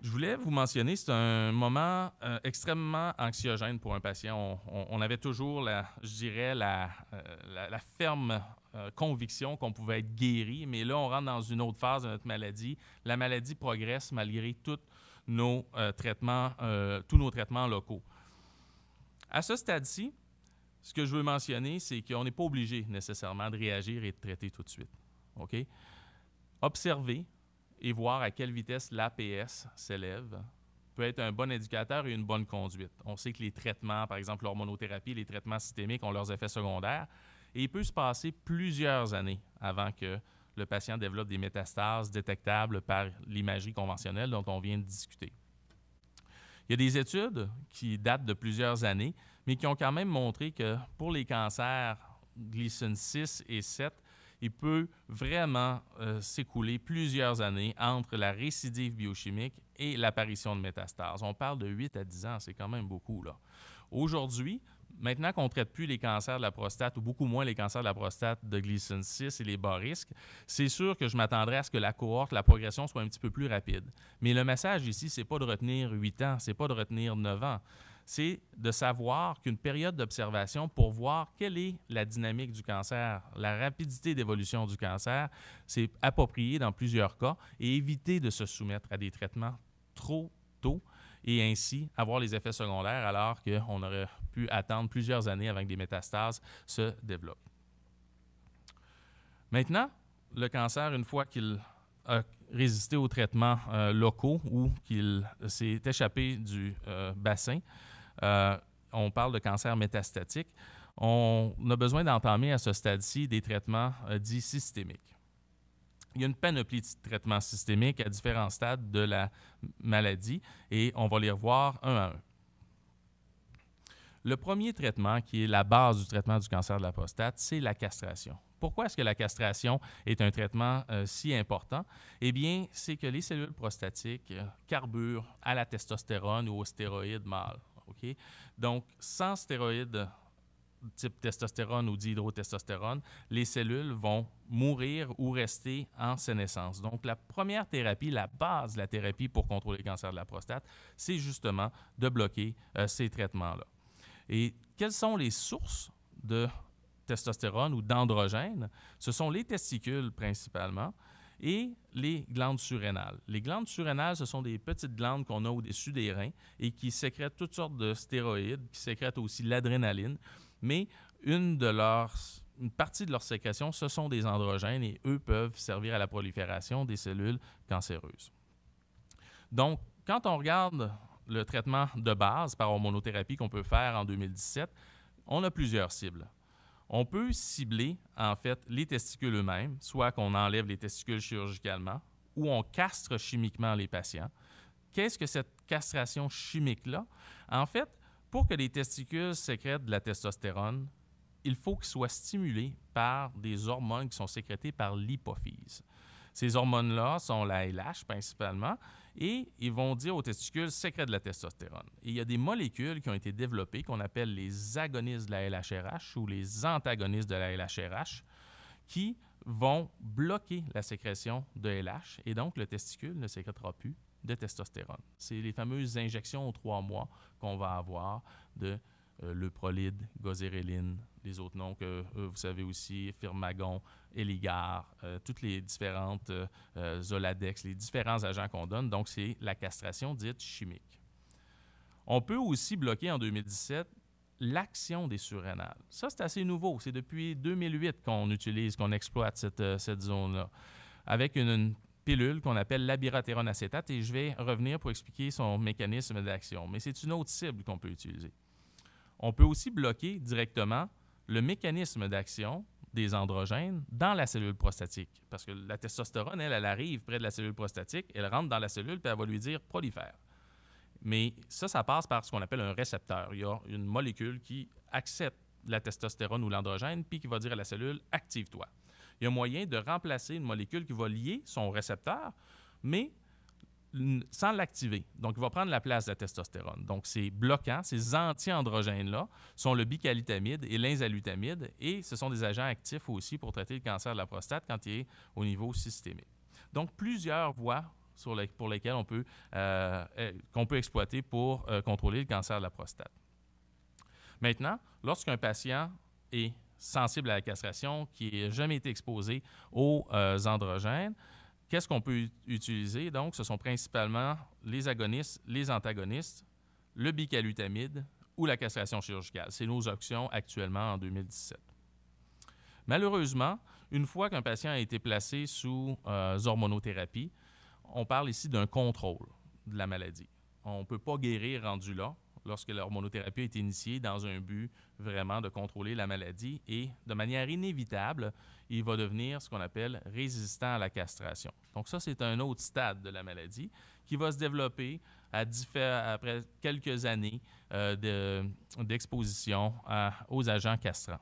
Je voulais vous mentionner, c'est un moment extrêmement anxiogène pour un patient. On avait toujours, je dirais, la ferme conviction qu'on pouvait être guéri, mais là, on rentre dans une autre phase de notre maladie. La maladie progresse malgré tous nos traitements locaux. À ce stade-ci, ce que je veux mentionner, c'est qu'on n'est pas obligé nécessairement de réagir et de traiter tout de suite. OK? Observer et voir à quelle vitesse l'APS s'élève peut être un bon indicateur et une bonne conduite. On sait que les traitements, par exemple l'hormonothérapie, les traitements systémiques ont leurs effets secondaires et il peut se passer plusieurs années avant que le patient développe des métastases détectables par l'imagerie conventionnelle dont on vient de discuter. Il y a des études qui datent de plusieurs années, mais qui ont quand même montré que pour les cancers Gleason 6 et 7, il peut vraiment s'écouler plusieurs années entre la récidive biochimique et l'apparition de métastases. On parle de 8 à 10 ans, c'est quand même beaucoup, là. Aujourd'hui, maintenant qu'on ne traite plus les cancers de la prostate, ou beaucoup moins les cancers de la prostate de Gleason 6 et les bas risques, c'est sûr que je m'attendrais à ce que la cohorte, la progression soit un petit peu plus rapide. Mais le message ici, ce n'est pas de retenir 8 ans, ce n'est pas de retenir 9 ans. C'est de savoir qu'une période d'observation pour voir quelle est la dynamique du cancer, la rapidité d'évolution du cancer, c'est approprié dans plusieurs cas et éviter de se soumettre à des traitements trop tôt et ainsi avoir les effets secondaires alors qu'on aurait pu attendre plusieurs années avant que des métastases se développent. Maintenant, le cancer, une fois qu'il a résisté aux traitements locaux ou qu'il s'est échappé du bassin, on parle de cancer métastatique, on a besoin d'entamer à ce stade-ci des traitements dits systémiques. Il y a une panoplie de traitements systémiques à différents stades de la maladie et on va les revoir un à un. Le premier traitement, qui est la base du traitement du cancer de la prostate, c'est la castration. Pourquoi est-ce que la castration est un traitement si important? Eh bien, c'est que les cellules prostatiques carburent à la testostérone ou aux stéroïdes mâles. Okay? Donc, sans stéroïdes type testostérone ou dihydrotestostérone, les cellules vont mourir ou rester en sénescence. Donc, la première thérapie, la base de la thérapie pour contrôler le cancer de la prostate, c'est justement de bloquer ces traitements-là. Et quelles sont les sources de testostérone ou d'androgène? Ce sont les testicules principalement et les glandes surrénales. Les glandes surrénales, ce sont des petites glandes qu'on a au-dessus des reins et qui sécrètent toutes sortes de stéroïdes, qui sécrètent aussi l'adrénaline, mais une partie de leur sécrétion, ce sont des androgènes et eux peuvent servir à la prolifération des cellules cancéreuses. Donc, quand on regarde le traitement de base par hormonothérapie qu'on peut faire en 2017, on a plusieurs cibles. On peut cibler, en fait, les testicules eux-mêmes, soit qu'on enlève les testicules chirurgicalement ou on castre chimiquement les patients. Qu'est-ce que cette castration chimique-là? En fait, pour que les testicules sécrètent de la testostérone, il faut qu'ils soient stimulés par des hormones qui sont sécrétées par l'hypophyse. Ces hormones-là sont la LH principalement, et ils vont dire aux testicules sécrètent de la testostérone. Et il y a des molécules qui ont été développées qu'on appelle les agonistes de la LHRH ou les antagonistes de la LHRH qui vont bloquer la sécrétion de LH et donc le testicule ne sécrétera plus de testostérone. C'est les fameuses injections aux 3 mois qu'on va avoir de Leuprolide, Goserelin, les autres noms que vous savez aussi, Firmagon, Eligard, toutes les différentes Zoladex, les différents agents qu'on donne. Donc, c'est la castration dite chimique. On peut aussi bloquer en 2017 l'action des surrénales. Ça, c'est assez nouveau. C'est depuis 2008 qu'on utilise, qu'on exploite cette zone-là, avec une pilule qu'on appelle l'abiraterone acétate, et je vais revenir pour expliquer son mécanisme d'action. Mais c'est une autre cible qu'on peut utiliser. On peut aussi bloquer directement le mécanisme d'action des androgènes dans la cellule prostatique. Parce que la testostérone, elle arrive près de la cellule prostatique, elle rentre dans la cellule, puis elle va lui dire « prolifère ». Mais ça passe par ce qu'on appelle un récepteur. Il y a une molécule qui accepte la testostérone ou l'androgène, puis qui va dire à la cellule « active-toi ». Il y a moyen de remplacer une molécule qui va lier son récepteur, mais sans l'activer. Donc, il va prendre la place de la testostérone. Donc, ces bloquants, ces anti-androgènes-là, sont le bicalitamide et l'inzalutamide, et ce sont des agents actifs aussi pour traiter le cancer de la prostate quand il est au niveau systémique. Donc, plusieurs voies pour lesquelles qu'on peut exploiter pour contrôler le cancer de la prostate. Maintenant, lorsqu'un patient est sensible à la castration, qui n'a jamais été exposé aux androgènes, qu'est-ce qu'on peut utiliser? Donc, ce sont principalement les agonistes, les antagonistes, le bicalutamide ou la castration chirurgicale. C'est nos options actuellement en 2017. Malheureusement, une fois qu'un patient a été placé sous hormonothérapie, on parle ici d'un contrôle de la maladie. On ne peut pas guérir rendu là lorsque l'hormonothérapie a été initiée dans un but vraiment de contrôler la maladie et de manière inévitable, il va devenir ce qu'on appelle résistant à la castration. Donc ça, c'est un autre stade de la maladie qui va se développer après quelques années d'exposition aux agents castrants.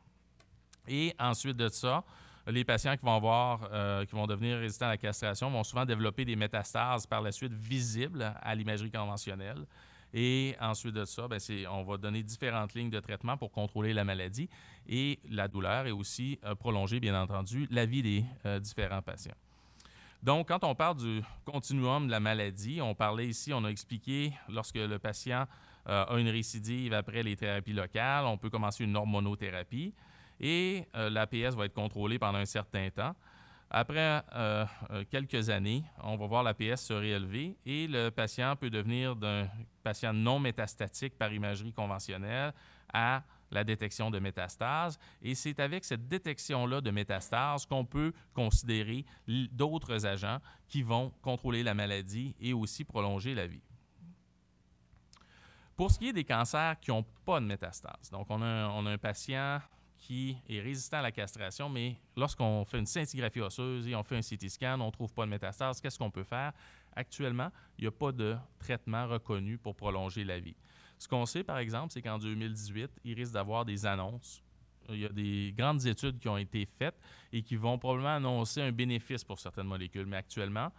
Et ensuite de ça, les patients qui vont devenir résistants à la castration vont souvent développer des métastases par la suite visibles à l'imagerie conventionnelle. Et ensuite de ça, on va donner différentes lignes de traitement pour contrôler la maladie et la douleur et aussi prolonger, bien entendu, la vie des différents patients. Donc, quand on parle du continuum de la maladie, on a expliqué lorsque le patient a une récidive après les thérapies locales, on peut commencer une hormonothérapie et l'APS va être contrôlée pendant un certain temps. Après quelques années, on va voir l'APS se réélever et le patient peut devenir d'un patient non métastatique par imagerie conventionnelle à la détection de métastases. Et c'est avec cette détection-là de métastases qu'on peut considérer d'autres agents qui vont contrôler la maladie et aussi prolonger la vie. Pour ce qui est des cancers qui n'ont pas de métastases, donc on a un patient qui est résistant à la castration, mais lorsqu'on fait une scintigraphie osseuse et on fait un CT scan, on ne trouve pas de métastase, qu'est-ce qu'on peut faire? Actuellement, il n'y a pas de traitement reconnu pour prolonger la vie. Ce qu'on sait, par exemple, c'est qu'en 2018, il risque d'avoir des annonces. Il y a des grandes études qui ont été faites et qui vont probablement annoncer un bénéfice pour certaines molécules, mais actuellement,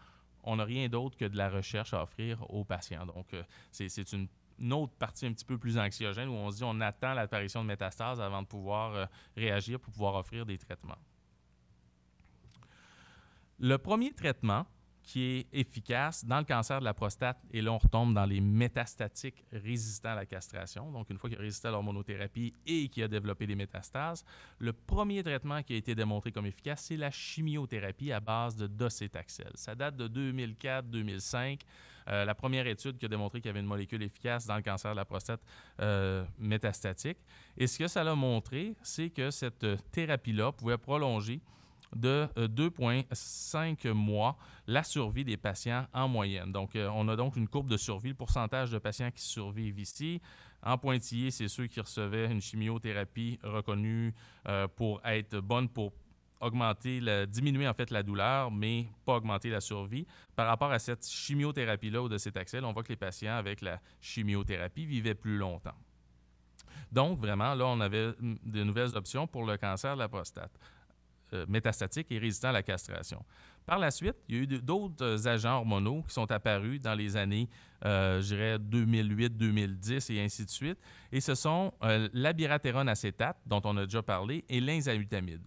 on n'a rien d'autre que de la recherche à offrir aux patients. Donc, c'est une autre partie un petit peu plus anxiogène où on se dit on attend l'apparition de métastases avant de pouvoir réagir pour pouvoir offrir des traitements. Le premier traitement qui est efficace dans le cancer de la prostate, et là on retombe dans les métastatiques résistants à la castration, donc une fois qu'il a résisté à l'hormonothérapie et qu'il a développé des métastases, le premier traitement qui a été démontré comme efficace, c'est la chimiothérapie à base de docétaxel. Ça date de 2004-2005. La première étude qui a démontré qu'il y avait une molécule efficace dans le cancer de la prostate métastatique. Et ce que ça a montré, c'est que cette thérapie-là pouvait prolonger de 2,5 mois la survie des patients en moyenne. Donc, on a donc une courbe de survie, le pourcentage de patients qui survivent ici. En pointillé, c'est ceux qui recevaient une chimiothérapie reconnue pour être bonne pour diminuer en fait la douleur, mais pas augmenter la survie. Par rapport à cette chimiothérapie-là ou de cet accès, on voit que les patients avec la chimiothérapie vivaient plus longtemps. Donc, vraiment, là, on avait de nouvelles options pour le cancer de la prostate métastatique et résistant à la castration. Par la suite, il y a eu d'autres agents hormonaux qui sont apparus dans les années, je dirais, 2008-2010 et ainsi de suite. Et ce sont l'abiraterone acétate, dont on a déjà parlé, et l'enzalutamide.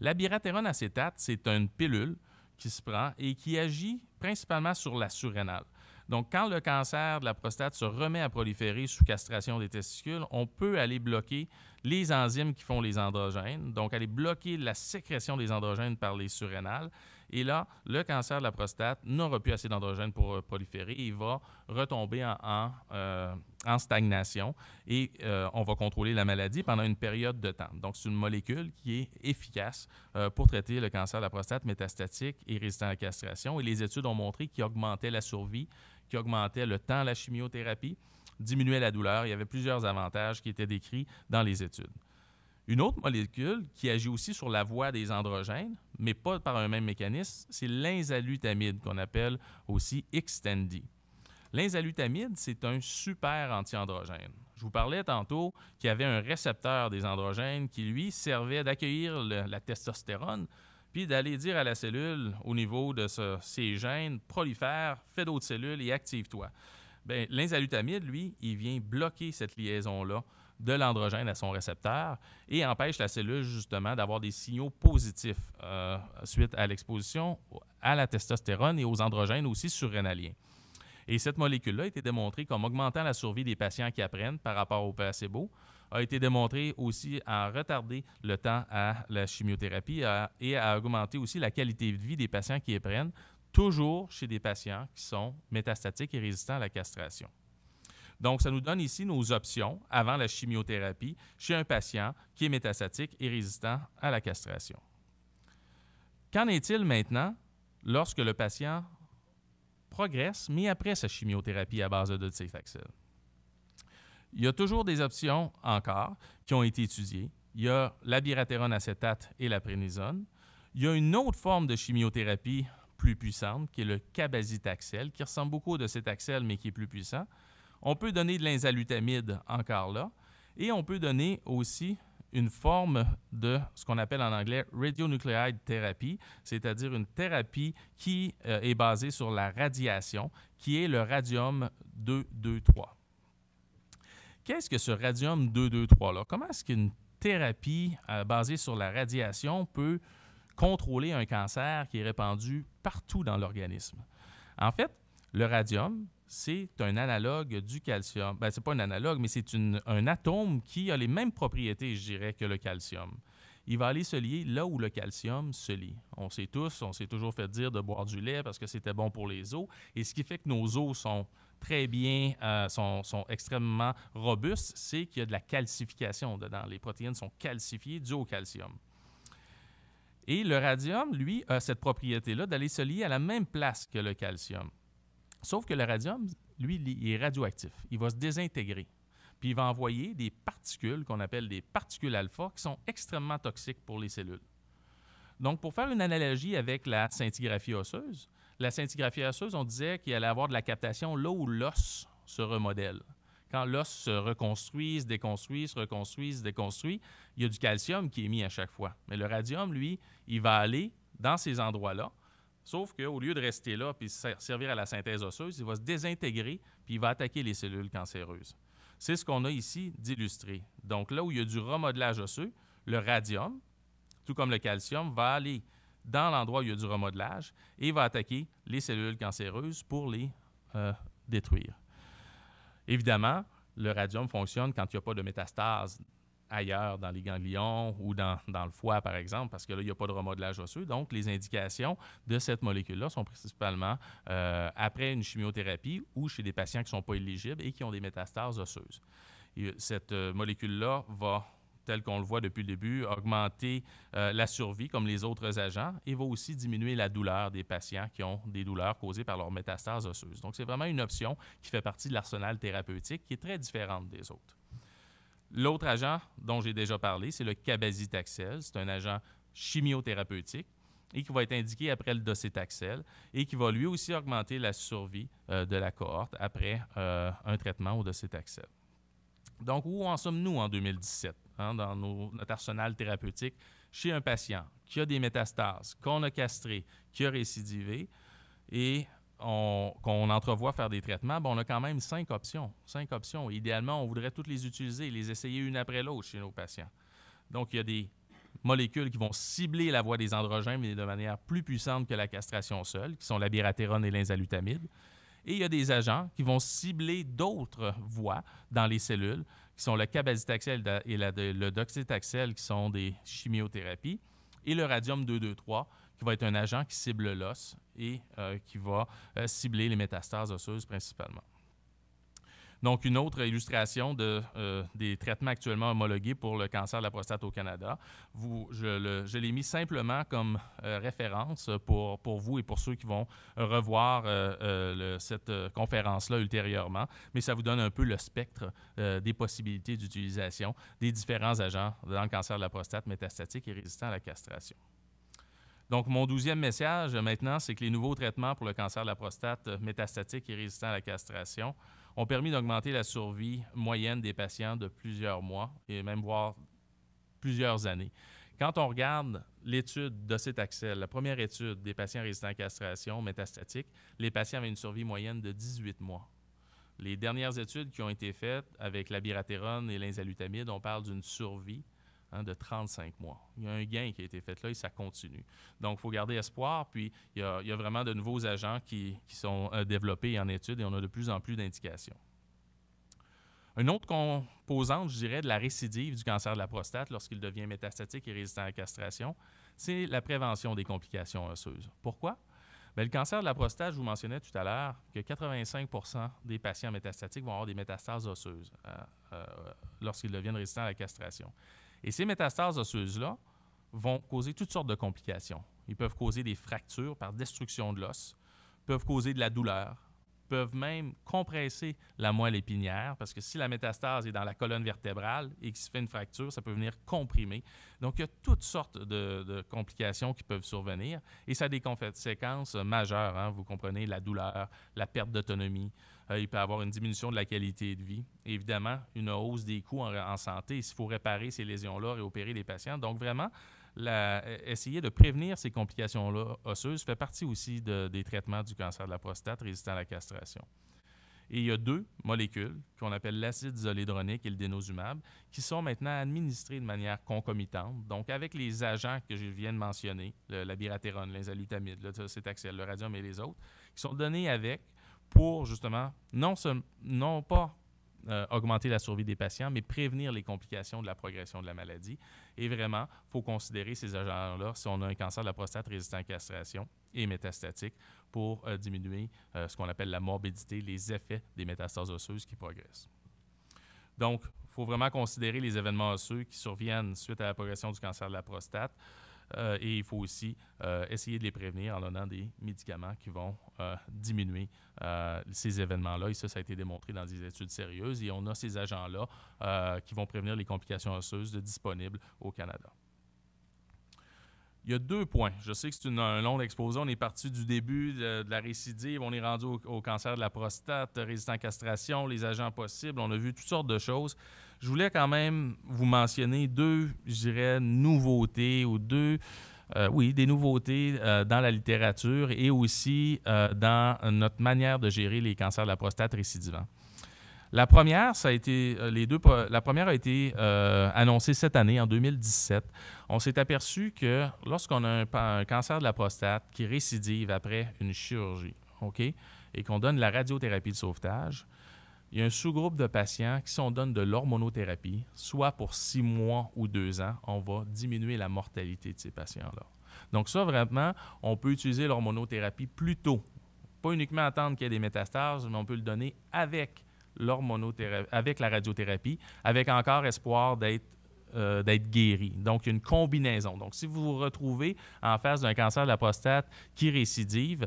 L'abiraterone acétate, c'est une pilule qui se prend et qui agit principalement sur la surrénale. Donc, quand le cancer de la prostate se remet à proliférer sous castration des testicules, on peut aller bloquer les enzymes qui font les androgènes, donc aller bloquer la sécrétion des androgènes par les surrénales. Et là, le cancer de la prostate n'aura plus assez d'androgènes pour proliférer et il va retomber en stagnation et on va contrôler la maladie pendant une période de temps. Donc, c'est une molécule qui est efficace pour traiter le cancer de la prostate métastatique et résistant à la castration. Et les études ont montré qu'il augmentait la survie, qu'il augmentait le temps à la chimiothérapie, diminuait la douleur. Il y avait plusieurs avantages qui étaient décrits dans les études. Une autre molécule qui agit aussi sur la voie des androgènes, mais pas par un même mécanisme, c'est l'enzalutamide, qu'on appelle aussi Xtandi. L'enzalutamide, c'est un super anti-androgène. Je vous parlais tantôt qu'il y avait un récepteur des androgènes qui, lui, servait d'accueillir la testostérone, puis d'aller dire à la cellule, au niveau de ces gènes, prolifère, fais d'autres cellules et active-toi. Bien, l'enzalutamide, lui, il vient bloquer cette liaison-là de l'androgène à son récepteur et empêche la cellule, justement, d'avoir des signaux positifs suite à l'exposition à la testostérone et aux androgènes aussi surrénaliens. Et cette molécule-là a été démontrée comme augmentant la survie des patients qui apprennent par rapport au placebo, a été démontrée aussi à retarder le temps à la chimiothérapie et à augmenter aussi la qualité de vie des patients qui apprennent, toujours chez des patients qui sont métastatiques et résistants à la castration. Donc, ça nous donne ici nos options avant la chimiothérapie chez un patient qui est métastatique et résistant à la castration. Qu'en est-il maintenant lorsque le patient progresse, mais après sa chimiothérapie à base de docetaxel? Il y a toujours des options encore qui ont été étudiées. Il y a l'abiraterone acétate et la prénisone. Il y a une autre forme de chimiothérapie plus puissante qui est le cabazitaxel, qui ressemble beaucoup au docetaxel, mais qui est plus puissant. On peut donner de l'enzalutamide encore là. Et on peut donner aussi une forme de ce qu'on appelle en anglais radionuclide therapy, c'est-à-dire une thérapie qui est basée sur la radiation, qui est le radium-223. Qu'est-ce que ce radium-223-là? Comment est-ce qu'une thérapie basée sur la radiation peut contrôler un cancer qui est répandu partout dans l'organisme? En fait, le radium, c'est un analogue du calcium. Bien, ce n'est pas un analogue, mais c'est un atome qui a les mêmes propriétés, je dirais, que le calcium. Il va aller se lier là où le calcium se lie. On s'est toujours fait dire de boire du lait parce que c'était bon pour les os. Et ce qui fait que nos os sont très bien, sont extrêmement robustes, c'est qu'il y a de la calcification dedans. Les protéines sont calcifiées dues au calcium. Et le radium, lui, a cette propriété-là d'aller se lier à la même place que le calcium. Sauf que le radium, lui, il est radioactif. Il va se désintégrer. Puis il va envoyer des particules qu'on appelle des particules alpha qui sont extrêmement toxiques pour les cellules. Donc, pour faire une analogie avec la scintigraphie osseuse, la scintigraphie osseuse, on disait qu'il allait avoir de la captation là où l'os se remodèle. Quand l'os se reconstruit, se déconstruit, se reconstruit, se déconstruit, il y a du calcium qui est mis à chaque fois. Mais le radium, lui, il va aller dans ces endroits-là, sauf qu'au lieu de rester là et servir à la synthèse osseuse, il va se désintégrer puis il va attaquer les cellules cancéreuses. C'est ce qu'on a ici d'illustré. Donc là où il y a du remodelage osseux, le radium, tout comme le calcium, va aller dans l'endroit où il y a du remodelage et va attaquer les cellules cancéreuses pour les détruire. Évidemment, le radium fonctionne quand il n'y a pas de métastase ailleurs dans les ganglions ou dans le foie, par exemple, parce que là, il n'y a pas de remodelage osseux. Donc, les indications de cette molécule-là sont principalement après une chimiothérapie ou chez des patients qui ne sont pas éligibles et qui ont des métastases osseuses. Et cette molécule-là va, tel qu'on le voit depuis le début, augmenter la survie comme les autres agents et va aussi diminuer la douleur des patients qui ont des douleurs causées par leur métastase osseuse. Donc, c'est vraiment une option qui fait partie de l'arsenal thérapeutique qui est très différente des autres. L'autre agent dont j'ai déjà parlé, c'est le cabazitaxel. C'est un agent chimiothérapeutique et qui va être indiqué après le docetaxel et qui va lui aussi augmenter la survie de la cohorte après un traitement au docetaxel. Donc, où en sommes-nous en 2017 dans notre arsenal thérapeutique chez un patient qui a des métastases, qu'on a castré, qui a récidivé et qu'on entrevoit faire des traitements, on a quand même 5 options. 5 options. Idéalement, on voudrait toutes les utiliser, les essayer une après l'autre chez nos patients. Donc, il y a des molécules qui vont cibler la voie des androgènes, mais de manière plus puissante que la castration seule, qui sont l'abiraterone et l'enzalutamide. Et il y a des agents qui vont cibler d'autres voies dans les cellules, qui sont le cabazitaxel et le docetaxel, qui sont des chimiothérapies, et le radium-223, qui va être un agent qui cible l'os et qui va cibler les métastases osseuses principalement. Donc, une autre illustration des traitements actuellement homologués pour le cancer de la prostate au Canada. Je l'ai mis simplement comme référence pour vous et pour ceux qui vont revoir cette conférence-là ultérieurement, mais ça vous donne un peu le spectre des possibilités d'utilisation des différents agents dans le cancer de la prostate métastatique et résistant à la castration. Donc, mon 12e message maintenant, c'est que les nouveaux traitements pour le cancer de la prostate métastatique et résistant à la castration ont permis d'augmenter la survie moyenne des patients de plusieurs mois et même voire plusieurs années. Quand on regarde l'étude docetaxel, la première étude des patients résistants à la castration métastatique, les patients avaient une survie moyenne de 18 mois. Les dernières études qui ont été faites avec l'abiraterone et l'enzalutamide, on parle d'une survie de 35 mois. Il y a un gain qui a été fait là et ça continue. Donc, il faut garder espoir. Puis, il y a vraiment de nouveaux agents qui sont développés en études et on a de plus en plus d'indications. Une autre composante, je dirais, de la récidive du cancer de la prostate lorsqu'il devient métastatique et résistant à la castration, c'est la prévention des complications osseuses. Pourquoi? Bien, le cancer de la prostate, je vous mentionnais tout à l'heure que 85% des patients métastatiques vont avoir des métastases osseuses lorsqu'ils deviennent résistants à la castration. Et ces métastases osseuses-là vont causer toutes sortes de complications. Ils peuvent causer des fractures par destruction de l'os, peuvent causer de la douleur, peuvent même compresser la moelle épinière, parce que si la métastase est dans la colonne vertébrale et qu'il se fait une fracture, ça peut venir comprimer. Donc, il y a toutes sortes de complications qui peuvent survenir et ça a des conséquences majeures. Hein, vous comprenez, la douleur, la perte d'autonomie. Il peut y avoir une diminution de la qualité de vie. Et évidemment, une hausse des coûts en santé s'il faut réparer ces lésions-là et opérer les patients. Donc, vraiment, essayer de prévenir ces complications-là osseuses fait partie aussi des traitements du cancer de la prostate résistant à la castration. Et il y a 2 molécules qu'on appelle l'acide zolédronique et le dénosumab qui sont maintenant administrées de manière concomitante. Donc, avec les agents que je viens de mentionner, la biratérone, l'enzalutamide, le docétaxel, le radium et les autres, qui sont donnés avec pour justement non pas augmenter la survie des patients, mais prévenir les complications de la progression de la maladie. Et vraiment, il faut considérer ces agents-là si on a un cancer de la prostate résistant à la castration et métastatique pour diminuer ce qu'on appelle la morbidité, les effets des métastases osseuses qui progressent. Donc, il faut vraiment considérer les événements osseux qui surviennent suite à la progression du cancer de la prostate. Et il faut aussi essayer de les prévenir en donnant des médicaments qui vont diminuer ces événements-là. Et ça a été démontré dans des études sérieuses. Et on a ces agents-là qui vont prévenir les complications osseuses disponibles au Canada. Il y a 2 points. Je sais que c'est un long exposé. On est parti du début de la récidive. On est rendu au cancer de la prostate, résistant à castration, les agents possibles. On a vu toutes sortes de choses. Je voulais quand même vous mentionner 2, je dirais, nouveautés ou des nouveautés dans la littérature et aussi dans notre manière de gérer les cancers de la prostate récidivants. La première, la première a été annoncée cette année, en 2017. On s'est aperçu que lorsqu'on a un cancer de la prostate qui récidive après une chirurgie, OK, et qu'on donne la radiothérapie de sauvetage, il y a un sous-groupe de patients qui, si on donne de l'hormonothérapie, soit pour 6 mois ou 2 ans, on va diminuer la mortalité de ces patients-là. Donc ça, vraiment, on peut utiliser l'hormonothérapie plus tôt. Pas uniquement attendre qu'il y ait des métastases, mais on peut le donner avec avec la radiothérapie, avec encore espoir d'être guéri. Donc, il y a une combinaison. Donc, si vous vous retrouvez en face d'un cancer de la prostate qui récidive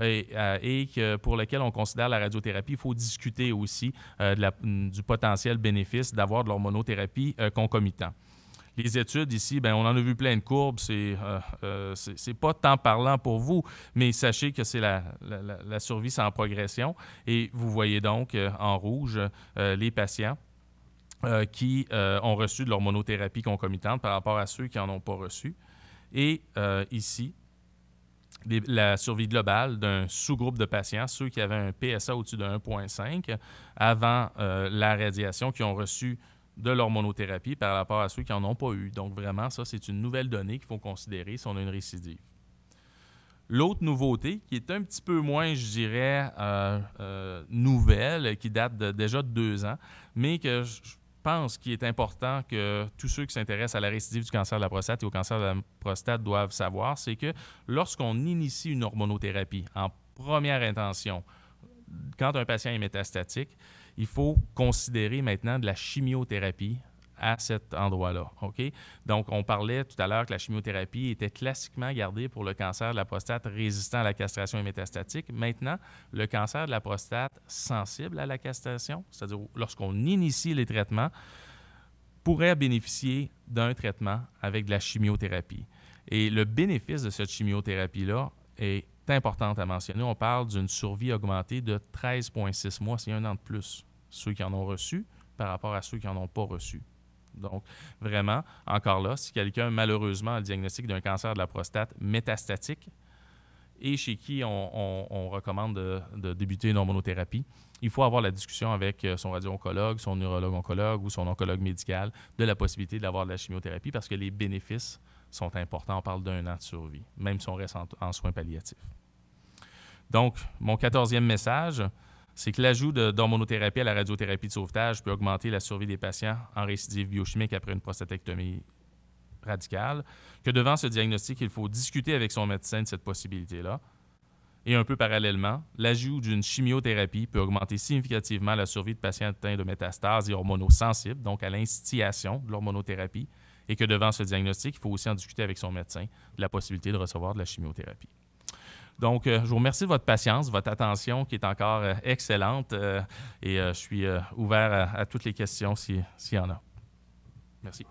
et pour lequel on considère la radiothérapie, il faut discuter aussi du potentiel bénéfice d'avoir de l'hormonothérapie concomitant. Les études ici, bien, on en a vu plein de courbes, c'est pas tant parlant pour vous, mais sachez que c'est la survie sans progression. Et vous voyez donc en rouge les patients qui ont reçu de l'hormonothérapie concomitante par rapport à ceux qui n'en ont pas reçu. Et ici, la survie globale d'un sous-groupe de patients, ceux qui avaient un PSA au-dessus de 1,5 avant la radiation, qui ont reçu de l'hormonothérapie par rapport à ceux qui n'en ont pas eu. Donc, vraiment, ça, c'est une nouvelle donnée qu'il faut considérer si on a une récidive. L'autre nouveauté, qui est un petit peu moins, je dirais, nouvelle, qui date déjà de 2 ans, mais que je pense qu'il est important que tous ceux qui s'intéressent à la récidive du cancer de la prostate et au cancer de la prostate doivent savoir, c'est que lorsqu'on initie une hormonothérapie en première intention, quand un patient est métastatique, il faut considérer maintenant de la chimiothérapie à cet endroit-là. Okay? Donc, on parlait tout à l'heure que la chimiothérapie était classiquement gardée pour le cancer de la prostate résistant à la castration et métastatique. Maintenant, le cancer de la prostate sensible à la castration, c'est-à-dire lorsqu'on initie les traitements, pourrait bénéficier d'un traitement avec de la chimiothérapie. Et le bénéfice de cette chimiothérapie-là est importante à mentionner. On parle d'une survie augmentée de 13,6 mois, c'est 1 an de plus, ceux qui en ont reçu par rapport à ceux qui n'en ont pas reçu. Donc, vraiment, encore là, si quelqu'un, malheureusement, a le diagnostic d'un cancer de la prostate métastatique et chez qui on recommande de débuter une hormonothérapie, il faut avoir la discussion avec son radio-oncologue, son neurologue-oncologue ou son oncologue médical de la possibilité d'avoir de la chimiothérapie parce que les bénéfices sont importants. On parle d'1 an de survie, même si on reste en soins palliatifs. Donc, mon 14e message, c'est que l'ajout d'hormonothérapie à la radiothérapie de sauvetage peut augmenter la survie des patients en récidive biochimique après une prostatectomie radicale, que devant ce diagnostic, il faut discuter avec son médecin de cette possibilité-là Et un peu parallèlement, l'ajout d'une chimiothérapie peut augmenter significativement la survie de patients atteints de métastases et hormonosensibles, donc à l'instillation de l'hormonothérapie, et que devant ce diagnostic, il faut aussi en discuter avec son médecin de la possibilité de recevoir de la chimiothérapie. Donc, je vous remercie de votre patience, votre attention qui est encore excellente et je suis ouvert à toutes les questions s'il y en a. Merci.